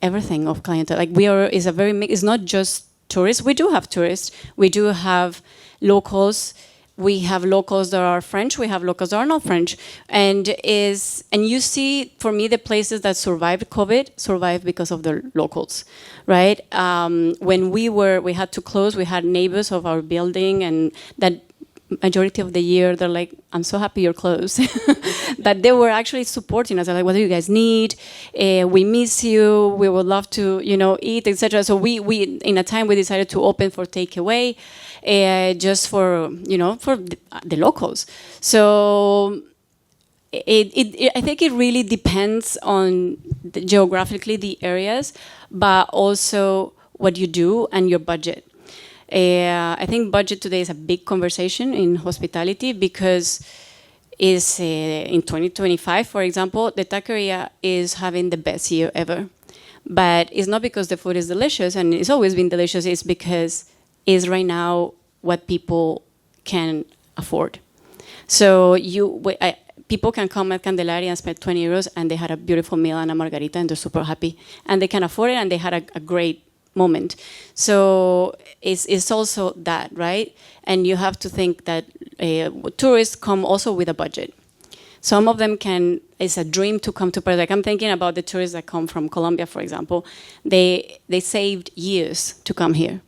everything of clientele. Like it's not just tourists. We do have tourists. We do have locals. We have locals that are French. We have locals that are not French. And you see, for me, the places that survived COVID survived because of the locals, right? When we had to close, we had neighbors of our building, and that majority of the year, they're like, I'm so happy you're closed. But they were actually supporting us. They're like, what do you guys need? We miss you. We would love to, eat, etc. So we in a time we decided to open for takeaway, just for the locals. So I think it really depends on geographically the areas, but also what you do and your budget. I think budget today is a big conversation in hospitality because in 2025, for example, the taqueria is having the best year ever. But it's not because the food is delicious, and it's always been delicious, it's because it's right now what people can afford. So people can come at Candelaria and spend 20 euros and they had a beautiful meal and a margarita and they're super happy. And they can afford it and they had a great moment. So it's also that, right? And you have to think that tourists come also with a budget. Some of them it's a dream to come to Paris. Like I'm thinking about the tourists that come from Colombia, for example. They saved years to come here.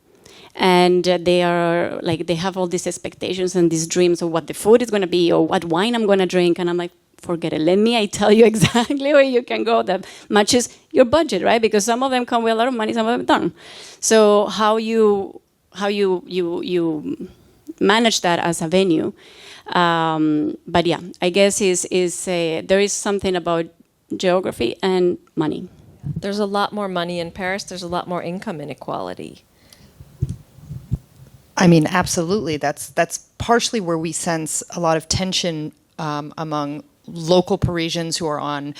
And they have all these expectations and these dreams of what the food is going to be or what wine I'm going to drink. And I'm like, forget it. I tell you exactly where you can go that matches your budget, right? Because some of them come with a lot of money, some of them don't. So how you manage that as a venue. But yeah, I guess there is something about geography and money. There's a lot more money in Paris. There's a lot more income inequality. I mean, absolutely. That's partially where we sense a lot of tension among local Parisians who are on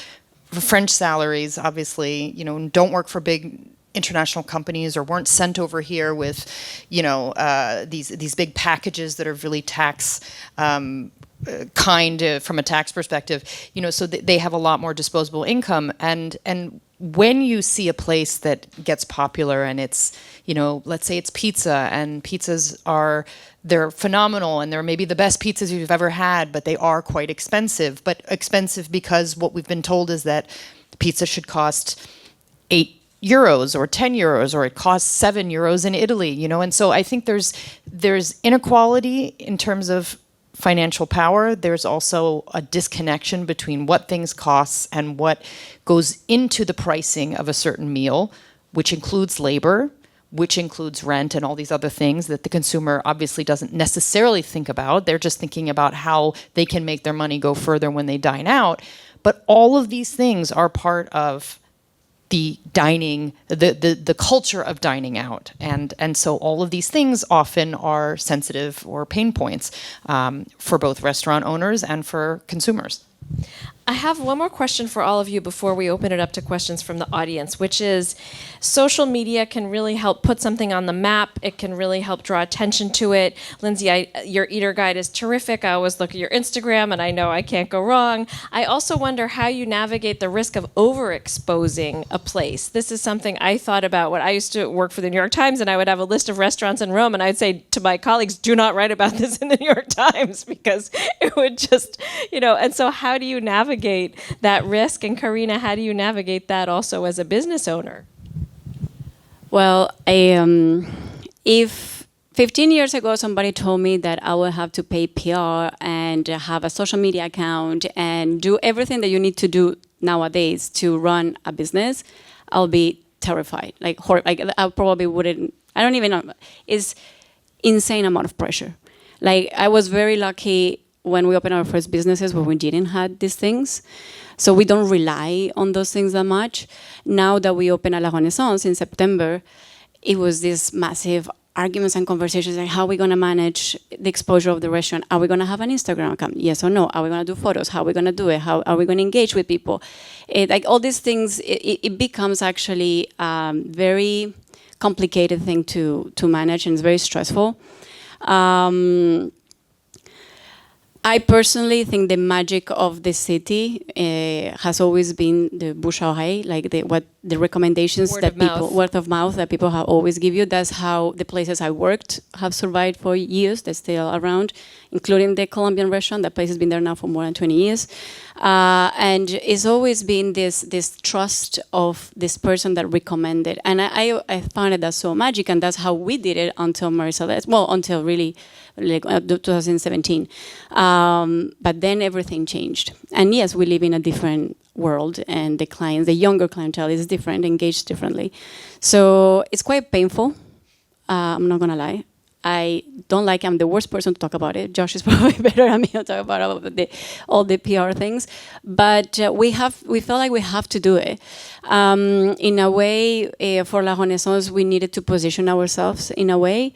French salaries, obviously, don't work for big international companies or weren't sent over here with, these big packages that are really tax kind from a tax perspective. So they have a lot more disposable income. And when you see a place that gets popular and it's, let's say it's pizza, and pizzas they're phenomenal and they're maybe the best pizzas you've ever had, but they are quite expensive. But expensive because what we've been told is that pizza should cost €8 or 10 euros, or it costs 7 euros in Italy, And so I think there's inequality in terms of financial power. There's also a disconnection between what things cost and what goes into the pricing of a certain meal, which includes labor, which includes rent and all these other things that the consumer obviously doesn't necessarily think about. They're just thinking about how they can make their money go further when they dine out. But all of these things are part of the dining, the culture of dining out. And so all of these things often are sensitive or pain points for both restaurant owners and for consumers. I have one more question for all of you before we open it up to questions from the audience, which is social media can really help put something on the map. It can really help draw attention to it. Lindsey, your eater guide is terrific. I always look at your Instagram and I know I can't go wrong. I also wonder how you navigate the risk of overexposing a place. This is something I thought about when I used to work for the New York Times, and I would have a list of restaurants in Rome, and I'd say to my colleagues, do not write about this in the New York Times, because it would just, and so how do you navigate that risk? And Carina, how do you navigate that also as a business owner? Well, if 15 years ago somebody told me that I would have to pay PR and have a social media account and do everything that you need to do nowadays to run a business, I'll be terrified. Like I probably wouldn't. I don't even know. It's insane amount of pressure. Like I was very lucky when we opened our first businesses where we didn't have these things. So we don't rely on those things that much. Now that we open at La Renaissance in September, it was this massive arguments and conversations like how are we going to manage the exposure of the restaurant? Are we going to have an Instagram account? Yes or no? Are we going to do photos? How are we going to do it? How are we going to engage with people? Like all these things, it becomes actually a very complicated thing to manage, and it's very stressful. I personally think the magic of the city has always been the bouche à oreille, like the recommendations word of mouth that people have always give you. That's how the places I worked have survived for years. They're still around, including the Colombian restaurant. That place has been there now for more than 20 years. And it's always been this trust of this person that recommended. And I found it that's so magic, and that's how we did it until until really like 2017. But then everything changed. And yes, we live in a different world, and the younger clientele is different, engaged differently. So it's quite painful. I'm not gonna lie. I don't like it. I'm the worst person to talk about it. Josh is probably better than me to talk about all the PR things. But we felt like we have to do it. In a way, for La Renaissance, we needed to position ourselves in a way,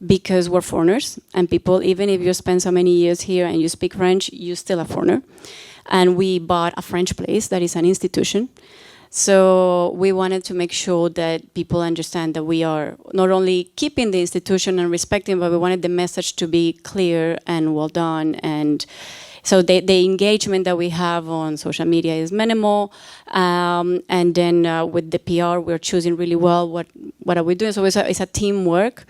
because we're foreigners, and people, even if you spend so many years here and you speak French, you're still a foreigner. And we bought a French place that is an institution. So we wanted to make sure that people understand that we are not only keeping the institution and respecting, but we wanted the message to be clear and well done. And so the engagement that we have on social media is minimal. And then with the PR, we're choosing really well what are we doing. So it's a teamwork.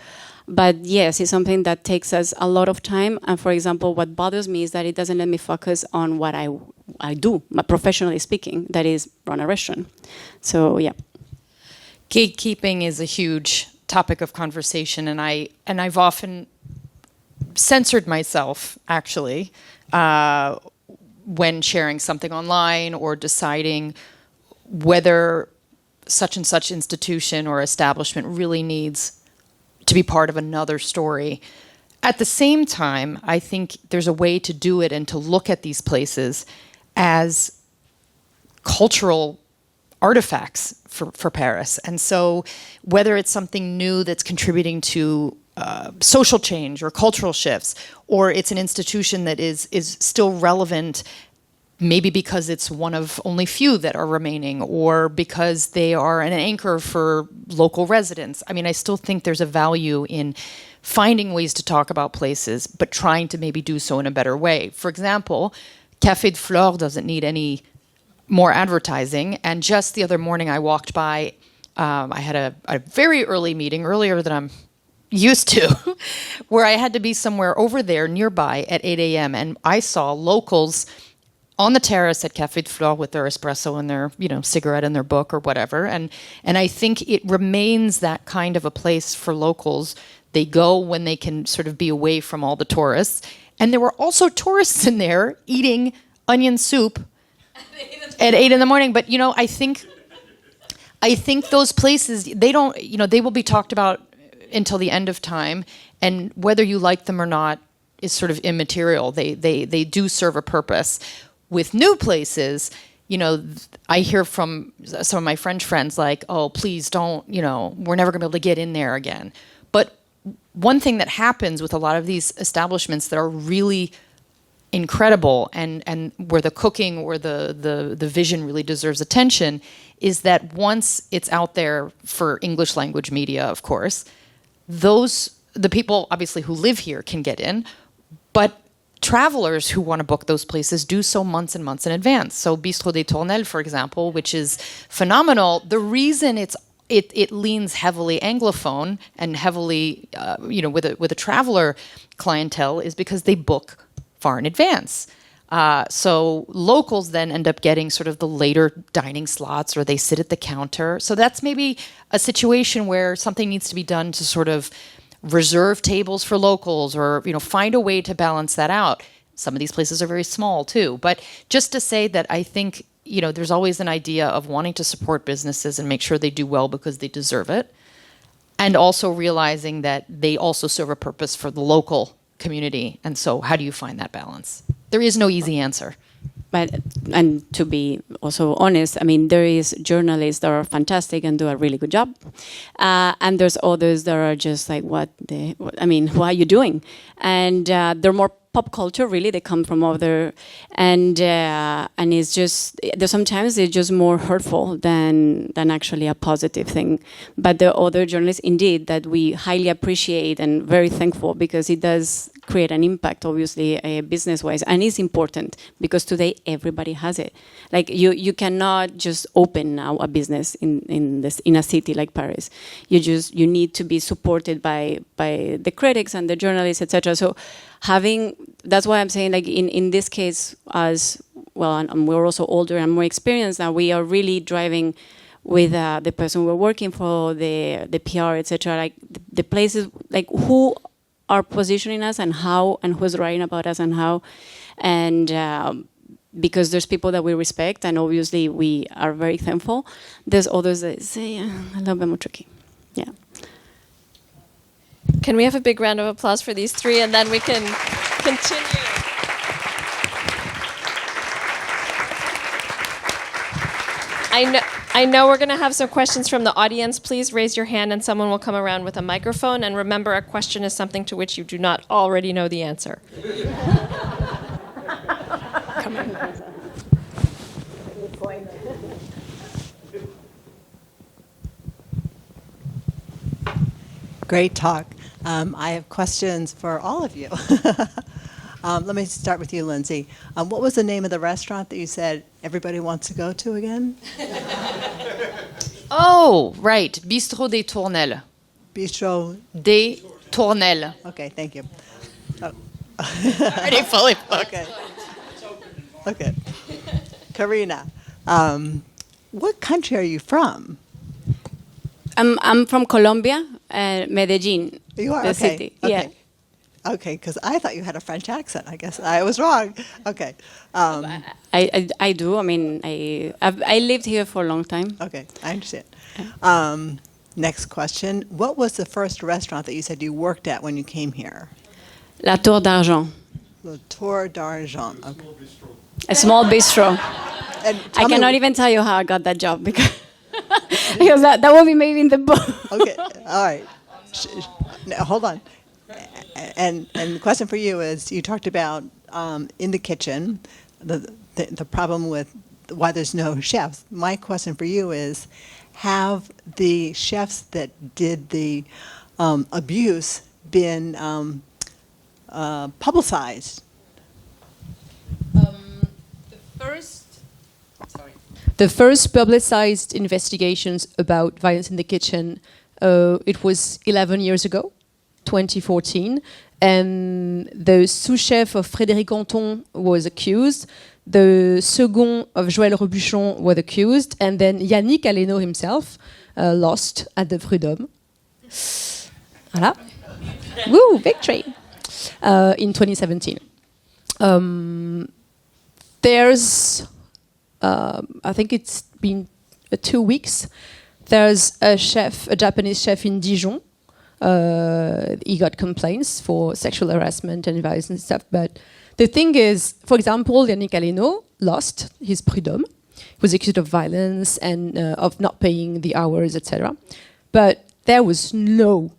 But yes, it's something that takes us a lot of time. And for example, what bothers me is that it doesn't let me focus on what I do, professionally speaking, that is run a restaurant. So yeah. Gatekeeping is a huge topic of conversation, and I've often censored myself, actually, when sharing something online or deciding whether such and such institution or establishment really needs to be part of another story. At the same time, I think there's a way to do it and to look at these places as cultural artifacts for Paris. And so whether it's something new that's contributing to social change or cultural shifts, or it's an institution that is still relevant, maybe because it's one of only few that are remaining, or because they are an anchor for local residents. I mean, I still think there's a value in finding ways to talk about places, but trying to maybe do so in a better way. For example, Café de Flore doesn't need any more advertising. And just the other morning I walked by, I had a very early meeting, earlier than I'm used to, where I had to be somewhere over there nearby at 8 a.m. And I saw locals on the terrace at Café de Flore with their espresso and their, cigarette and their book or whatever. And I think it remains that kind of a place for locals. They go when they can sort of be away from all the tourists. And there were also tourists in there eating onion soup at 8 in the morning. But, I think those places, they don't, they will be talked about until the end of time. And whether you like them or not is sort of immaterial. They do serve a purpose. With new places, I hear from some of my French friends like, oh, please don't, we're never going to be able to get in there again. But one thing that happens with a lot of these establishments that are really incredible and where the cooking or the vision really deserves attention is that once it's out there for English language media, of course, the people obviously who live here can get in, but travelers who want to book those places do so months and months in advance. So Bistrot des Tournelles, for example, which is phenomenal, the reason it leans heavily Anglophone and heavily, with a traveler clientele is because they book far in advance. So locals then end up getting sort of the later dining slots, or they sit at the counter. So that's maybe a situation where something needs to be done to sort of reserve tables for locals, or find a way to balance that out. Some of these places are very small too, but just to say that I think there's always an idea of wanting to support businesses and make sure they do well because they deserve it, and also realizing that they also serve a purpose for the local community. And so how do you find that balance? There is no easy answer. And to be also honest, I mean, there is journalists that are fantastic and do a really good job. And there's others that are just like, what are you doing? And they're more pop culture, really. They come from other, and it's just, sometimes it's just more hurtful than actually a positive thing. But there are other journalists, indeed, that we highly appreciate and very thankful, because it does create an impact, obviously, business-wise. And it's important because today everybody has it. Like you cannot just open now a business in a city like Paris. You need to be supported by the critics and the journalists, etc. So that's why I'm saying, like in this case, as well, and we're also older and more experienced now, we are really driving with the person we're working for, the PR, etc. Like the places, like who are positioning us and how, and who's writing about us and how, and because there's people that we respect, and obviously we are very thankful. There's others that say a little bit more tricky. Yeah. Can we have a big round of applause for these three, and then we can continue. I know we're going to have some questions from the audience. Please raise your hand and someone will come around with a microphone. And remember, a question is something to which you do not already know the answer. Come on. Great talk. I have questions for all of you. Let me start with you, Lindsey. What was the name of the restaurant that you said everybody wants to go to again? Oh, right. Bistrot des Tournelles. Bistro. Des Tournelles. Okay, thank you. Oh. Already fully booked. Okay. Okay. Carina, what country are you from? I'm from Colombia, Medellin. You are? The Okay. city. Okay. Yeah. Okay, because I thought you had a French accent. I guess I was wrong. Okay. I do. I mean, I lived here for a long time. Okay, I understand. Next question. What was the first restaurant that you said you worked at when you came here? La Tour d'Argent, Le Tour d'Argent. Okay. a small bistro. And I tell me- cannot even tell you how I got that job because because that will be maybe in the book. Okay, all right. Now, hold on. And the question for you is, you talked about in the kitchen, the problem with why there's no chefs. My question for you is, have the chefs that did the abuse been publicized? The first publicized investigations about violence in the kitchen, it was 11 years ago, 2014, and the sous-chef of Frédéric Anton was accused, the second of Joël Robuchon was accused, and then Yannick Aleno himself lost at the Prud'homme. Voilà. Woo, victory! In 2017. There's I think it's been 2 weeks. There's a Japanese chef in Dijon. He got complaints for sexual harassment and violence and stuff. But the thing is, for example, Yannick Aleno lost his Prud'homme. He was accused of violence and of not paying the hours, etc. But there was no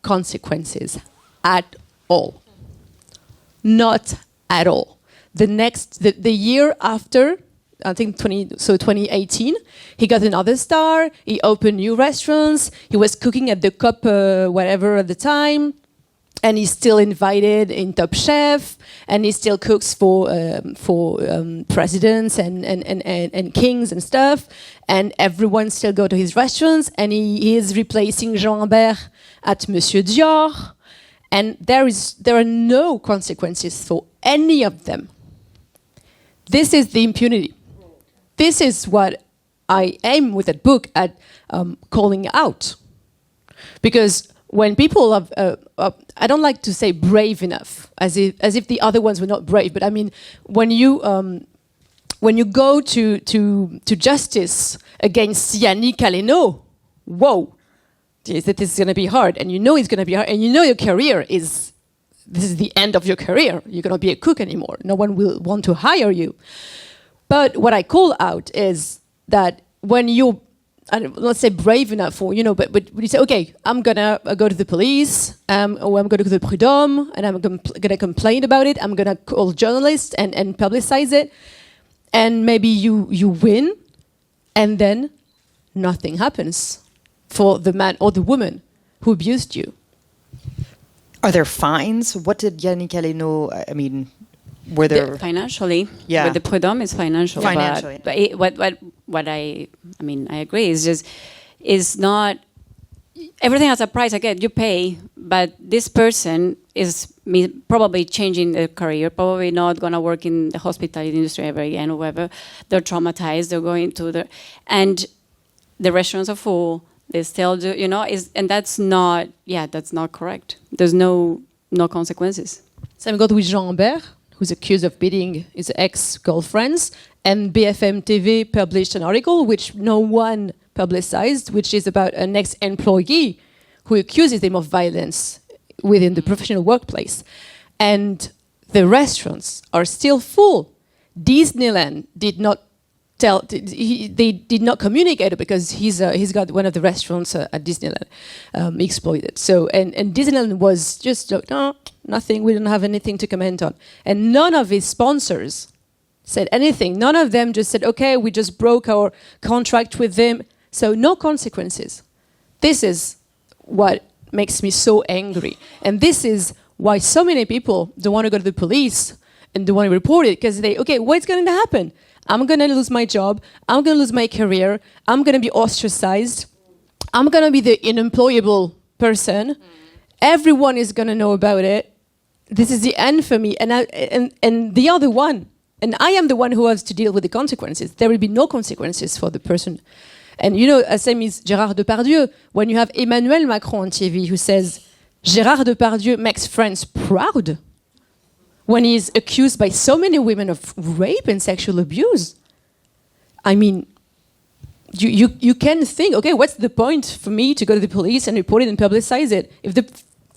consequences at all. Not at all. The year after, I think 2018, he got another star, he opened new restaurants, he was cooking at the COP whatever at the time, and he's still invited in Top Chef, and he still cooks for presidents and kings and stuff, and everyone still go to his restaurants, and he is replacing Jean Humbert at Monsieur Dior, and there are no consequences for any of them. This is the impunity. This is what I aim with that book at calling out. Because when people are, I don't like to say brave enough, as if the other ones were not brave, but I mean, when you go to justice against Yannick Aleno, whoa, this is going to be hard, and you know it's going to be hard, and you know your career is, this is the end of your career. You're going to be a cook anymore. No one will want to hire you. But what I call out is that when you're, let's say brave enough, or but you say, okay, I'm gonna go to the police, or I'm gonna go to the Prud'homme, and I'm gonna complain about it. I'm gonna call journalists and publicize it, and maybe you win, and then nothing happens for the man or the woman who abused you. Are there fines? What did Yannick Aleno, I mean, were there... Financially, Yeah. but the prud'homme is financial. Financially. But what I mean, I agree. Is just is not everything has a price. Again, you pay, but this person is probably changing their career. Probably not going to work in the hospitality industry ever again, or whatever. They're traumatized. They're going to and the restaurants are full. They still do, and that's not correct. There's no consequences. Same goes with Jean Humbert, who's accused of beating his ex-girlfriends, and BFM TV published an article which no one publicized, which is about an ex-employee who accuses him of violence within the professional workplace. And the restaurants are still full. Disneyland did not they did not communicate it because he's got one of the restaurants at Disneyland exploited. So and Disneyland was just no, nothing. We don't have anything to comment on. And none of his sponsors said anything. None of them just said, okay, we just broke our contract with them. So no consequences. This is what makes me so angry. And this is why so many people don't want to go to the police and don't want to report it because what's going to happen? I'm going to lose my job. I'm going to lose my career. I'm going to be ostracized. I'm going to be the unemployable person. Everyone is going to know about it. This is the end for me. And the other one, and I am the one who has to deal with the consequences. There will be no consequences for the person. And same is Gérard Depardieu. When you have Emmanuel Macron on TV who says, Gérard Depardieu makes France proud, when he's accused by so many women of rape and sexual abuse. I mean, you can think, okay, what's the point for me to go to the police and report it and publicize it? If the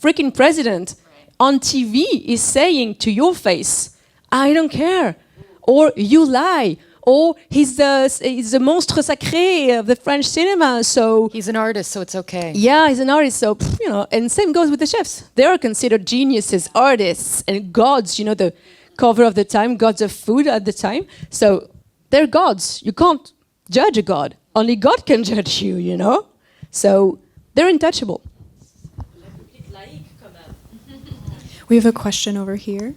freaking president on TV is saying to your face, I don't care, or you lie, or he's the monstre sacré of the French cinema, so... He's an artist, so it's okay. Yeah, he's an artist, so, and same goes with the chefs. They are considered geniuses, artists, and gods, the cover of the time, gods of food at the time. So they're gods. You can't judge a god. Only God can judge you, So they're untouchable. We have a question over here.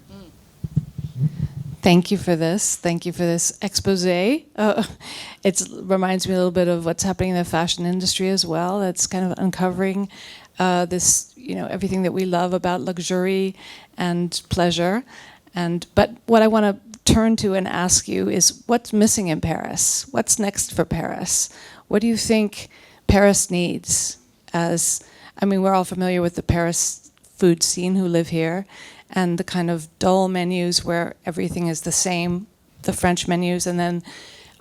Thank you for this. Thank you for this expose. It reminds me a little bit of what's happening in the fashion industry as well. It's kind of uncovering this, everything that we love about luxury and pleasure. But what I want to turn to and ask you is, what's missing in Paris? What's next for Paris? What do you think Paris needs? We're all familiar with the Paris food scene who live here, and the kind of dull menus where everything is the same, the French menus, and then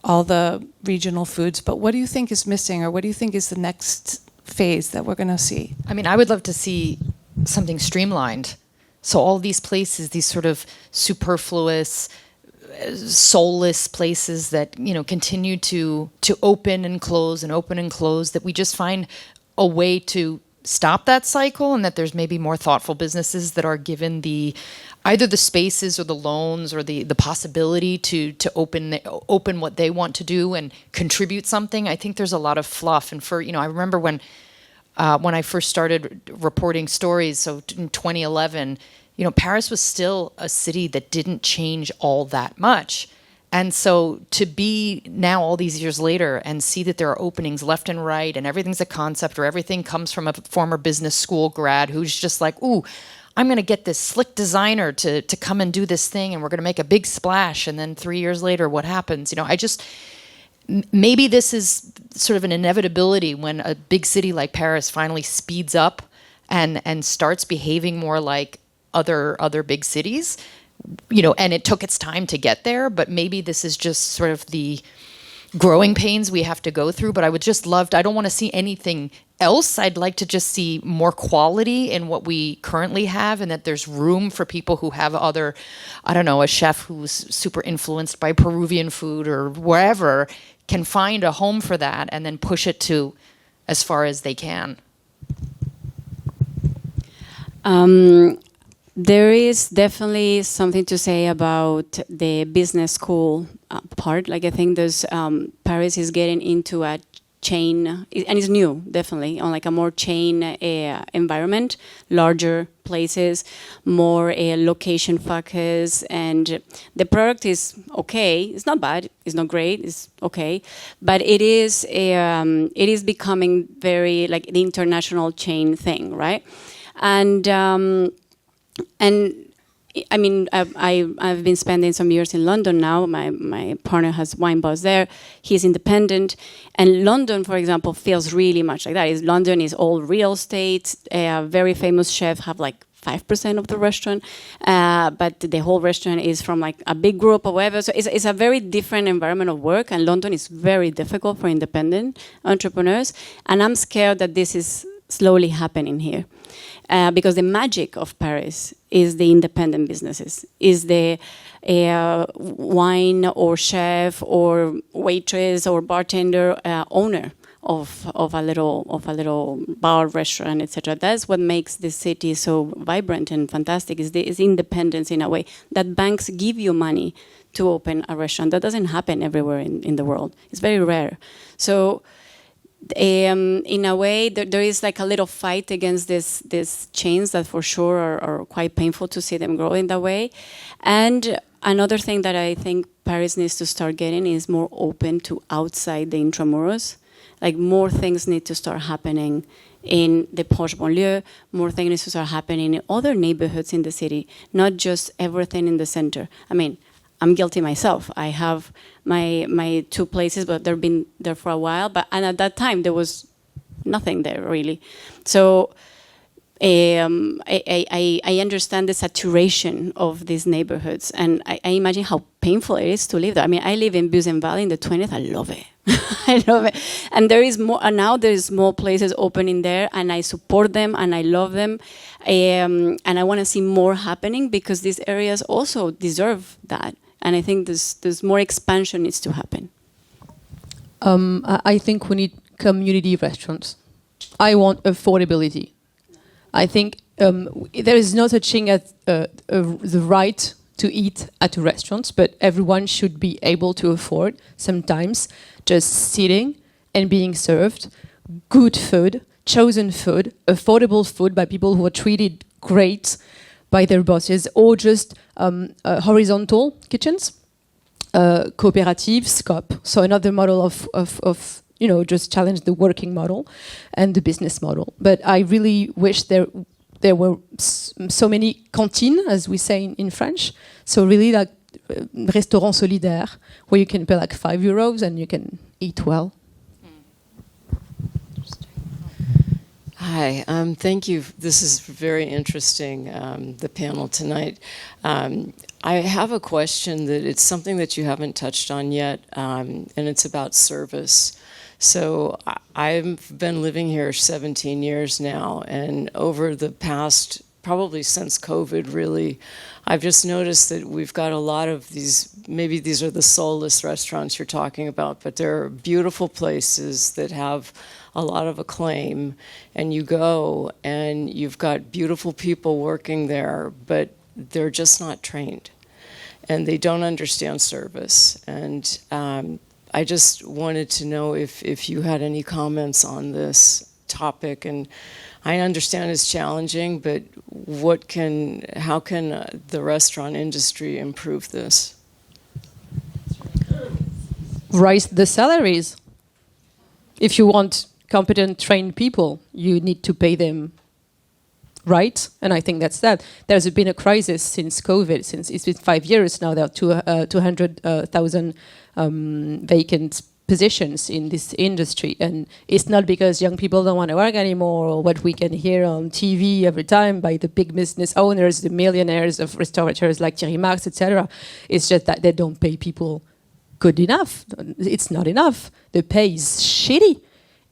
all the regional foods. But what do you think is missing, or what do you think is the next phase that we're going to see? I would love to see something streamlined. So all these places, these sort of superfluous, soulless places that, continue to open and close and open and close, that we just find a way to stop that cycle, and that there's maybe more thoughtful businesses that are given either the spaces or the loans or the possibility to open what they want to do and contribute something. I think there's a lot of fluff, and I remember when I first started reporting stories, so in 2011, Paris was still a city that didn't change all that much. And so to be now all these years later and see that there are openings left and right and everything's a concept, or everything comes from a former business school grad who's just like, ooh, I'm going to get this slick designer to come and do this thing, and we're going to make a big splash. And then 3 years later, what happens? Maybe this is sort of an inevitability when a big city like Paris finally speeds up and starts behaving more like other big cities. And it took its time to get there, but maybe this is just sort of the growing pains we have to go through. But I don't want to see anything else. I'd like to just see more quality in what we currently have, and that there's room for people who have a chef who's super influenced by Peruvian food or wherever can find a home for that and then push it to as far as they can. There is definitely something to say about the business school part. I think Paris is getting into a chain, and it's new, definitely, on like a more chain environment, larger places, more location focus, and the product is okay. It's not bad. It's not great. It's okay, but it is becoming very like the international chain thing, right? And I mean, I've been spending some years in London now. My partner has Wine Boss there. He's independent. And London, for example, feels really much like that. London is all real estate. Very famous chefs have like 5% of the restaurant. But the whole restaurant is from like a big group or whatever. So it's a very different environment of work. And London is very difficult for independent entrepreneurs. And I'm scared that this is slowly happening here. Because the magic of Paris is the independent businesses, is the wine or chef or waitress or bartender owner of a little bar, restaurant, etc. That's what makes this city so vibrant and fantastic. Is independence in a way that banks give you money to open a restaurant. That doesn't happen everywhere in the world. It's very rare. So. In a way, there is like a little fight against these chains that for sure are quite painful to see them grow in that way. And another thing that I think Paris needs to start getting is more open to outside the intramuros. Like more things need to start happening in the posh banlieue, more things need to start happening in other neighborhoods in the city, not just everything in the center. I mean, I'm guilty myself. I have my two places, but they've been there for a while. And at that time, there was nothing there really. So I understand the saturation of these neighborhoods, and I imagine how painful it is to live there. I mean, I live in Buzenval in the 20th. I love it. I love it. And there is more. And now there is more places opening there, and I support them and I love them. And I want to see more happening because these areas also deserve that. And I think there's more expansion needs to happen. I think we need community restaurants. I want affordability. I think there is no such thing as the right to eat at a restaurant, but everyone should be able to afford sometimes just sitting and being served good food, chosen food, affordable food by people who are treated great by their bosses, or just horizontal kitchens, cooperatives, COP. So another model of just challenge the working model and the business model. But I really wish there were so many cantines, as we say in French. So really like restaurant solidaire, where you can pay like €5 and you can eat well. Hi, thank you. This is very interesting, the panel tonight. I have a question that it's something that you haven't touched on yet, and it's about service. So I've been living here 17 years now, and over the past, probably since COVID really, I've just noticed that we've got a lot of these, maybe these are the soulless restaurants you're talking about, but they're beautiful places that have a lot of acclaim, and you go and you've got beautiful people working there, but they're just not trained and they don't understand service. And I just wanted to know if you had any comments on this topic. And I understand it's challenging, but how can the restaurant industry improve this? Raise the salaries. If you want competent, trained people, you need to pay them right, and I think that's that. There's been a crisis since COVID, since it's been 5 years now. There are 200,000 vacant positions in this industry, and it's not because young people don't want to work anymore, or what we can hear on TV every time by the big business owners, the millionaires of restaurateurs like Thierry Marx, etc. It's just that they don't pay people good enough. It's not enough. The pay is shitty.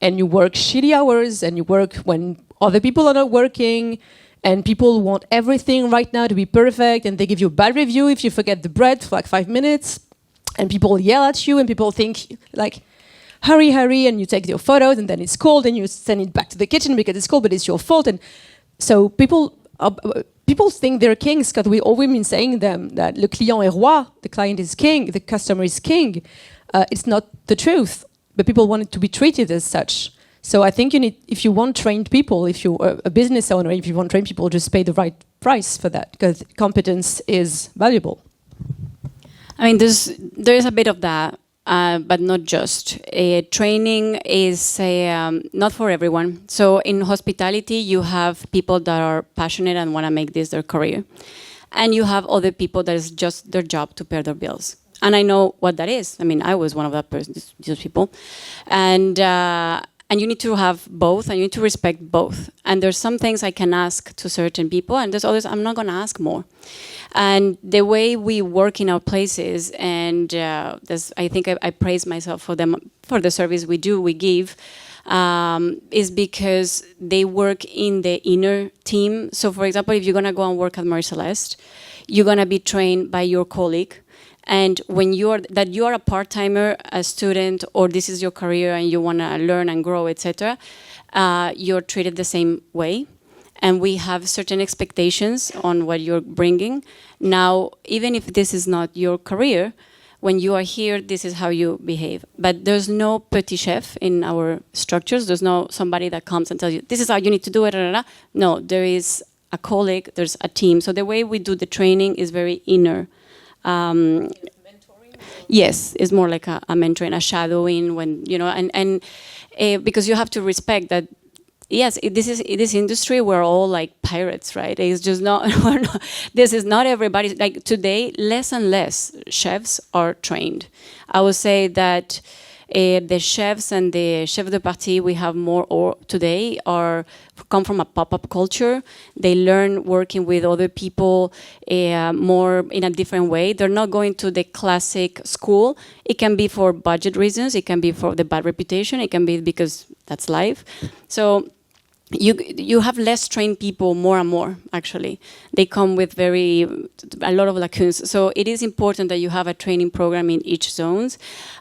And you work shitty hours, and you work when other people are not working, and people want everything right now to be perfect, and they give you a bad review if you forget the bread for like 5 minutes, and people yell at you, and people think like, hurry, hurry, and you take your photos, and then it's cold, and you send it back to the kitchen because it's cold, but it's your fault. And so people think they're kings, because we've been saying them that le client est roi, the client is king, the customer is king. It's not the truth. but people want it to be treated as such. So I think if you want trained people, if you're a business owner, if you want trained people, just pay the right price for that, because competence is valuable. I mean, there is a bit of that, but not just. Training is not for everyone. So in hospitality, you have people that are passionate and want to make this their career. And you have other people that is just their job to pay their bills. And I know what that is. I mean, I was one of those people. And you need to have both, and you need to respect both. And there's some things I can ask to certain people, and there's others I'm not going to ask more. And the way we work in our places, and I think I praise myself for the service we give, is because they work in the inner team. So, for example, if you're going to go and work at Marie Celeste, you're going to be trained by your colleague. And when you are a part-timer, a student, or this is your career and you want to learn and grow, etc., you're treated the same way. And we have certain expectations on what you're bringing. Now, even if this is not your career, when you are here, this is how you behave. But there's no petit chef in our structures. There's no somebody that comes and tells you, this is how you need to do it. No, there is a colleague, there's a team. So the way we do the training is very inner. Yes, it's more like a mentoring, a shadowing, when and because you have to respect that. Yes, this industry, we're all like pirates, right? It's just not. This is not everybody. Like today, less and less chefs are trained. I would say that the chefs and the chef de partie we have more today come from a pop-up culture. They learn working with other people more in a different way. They're not going to the classic school. It can be for budget reasons. It can be for the bad reputation. It can be because that's life. So you have less trained people more and more, actually. They come with a lot of lacunes. So it is important that you have a training program in each zones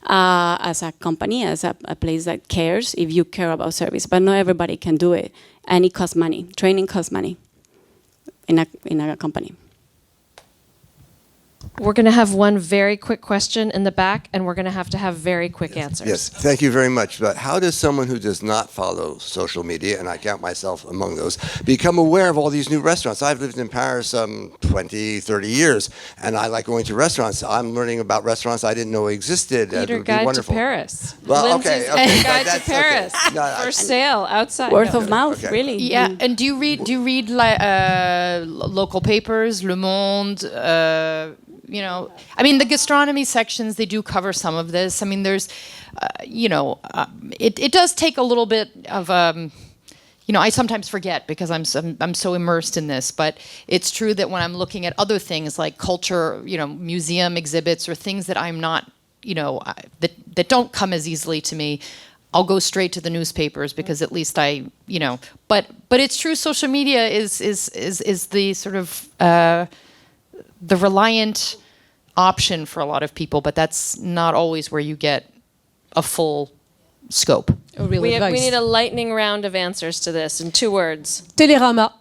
as a company, as a place that cares, if you care about service. But not everybody can do it. And it costs money. Training costs money in a company. We're going to have one very quick question in the back, and we're going to have very quick answers. Yes, thank you very much. But how does someone who does not follow social media, and I count myself among those, become aware of all these new restaurants? I've lived in Paris 20, 30 years, and I like going to restaurants. I'm learning about restaurants I didn't know existed. Eater Guide to Paris. Well, Lindsay's okay. Guide to Paris. Okay. For sale outside. Word of mouth, really. Yeah, and do you read local papers, Le Monde? I mean, the gastronomy sections, they do cover some of this. I mean, there's, it does take a little bit of, I sometimes forget because I'm so immersed in this. But it's true that when I'm looking at other things like culture, museum exhibits or things that I'm not, that don't come as easily to me, I'll go straight to the newspapers because at least but it's true. Social media is the sort of the reliant option for a lot of people, but that's not always where you get a full scope. We need a lightning round of answers to this in 2 words. Télérama.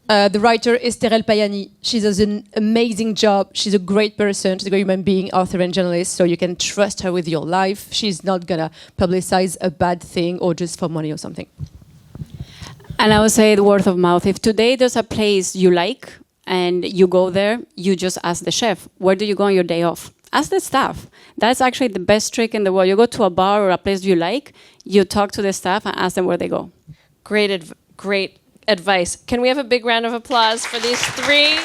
The writer is Terrell Payani. She does an amazing job. She's a great person. She's a great human being, author and journalist, so you can trust her with your life. She's not going to publicize a bad thing or just for money or something. And I would say the word of mouth. If today there's a place you like, and you go there, you just ask the chef, where do you go on your day off? Ask the staff. That's actually the best trick in the world. You go to a bar or a place you like, you talk to the staff and ask them where they go. Great advice. Can we have a big round of applause for these 3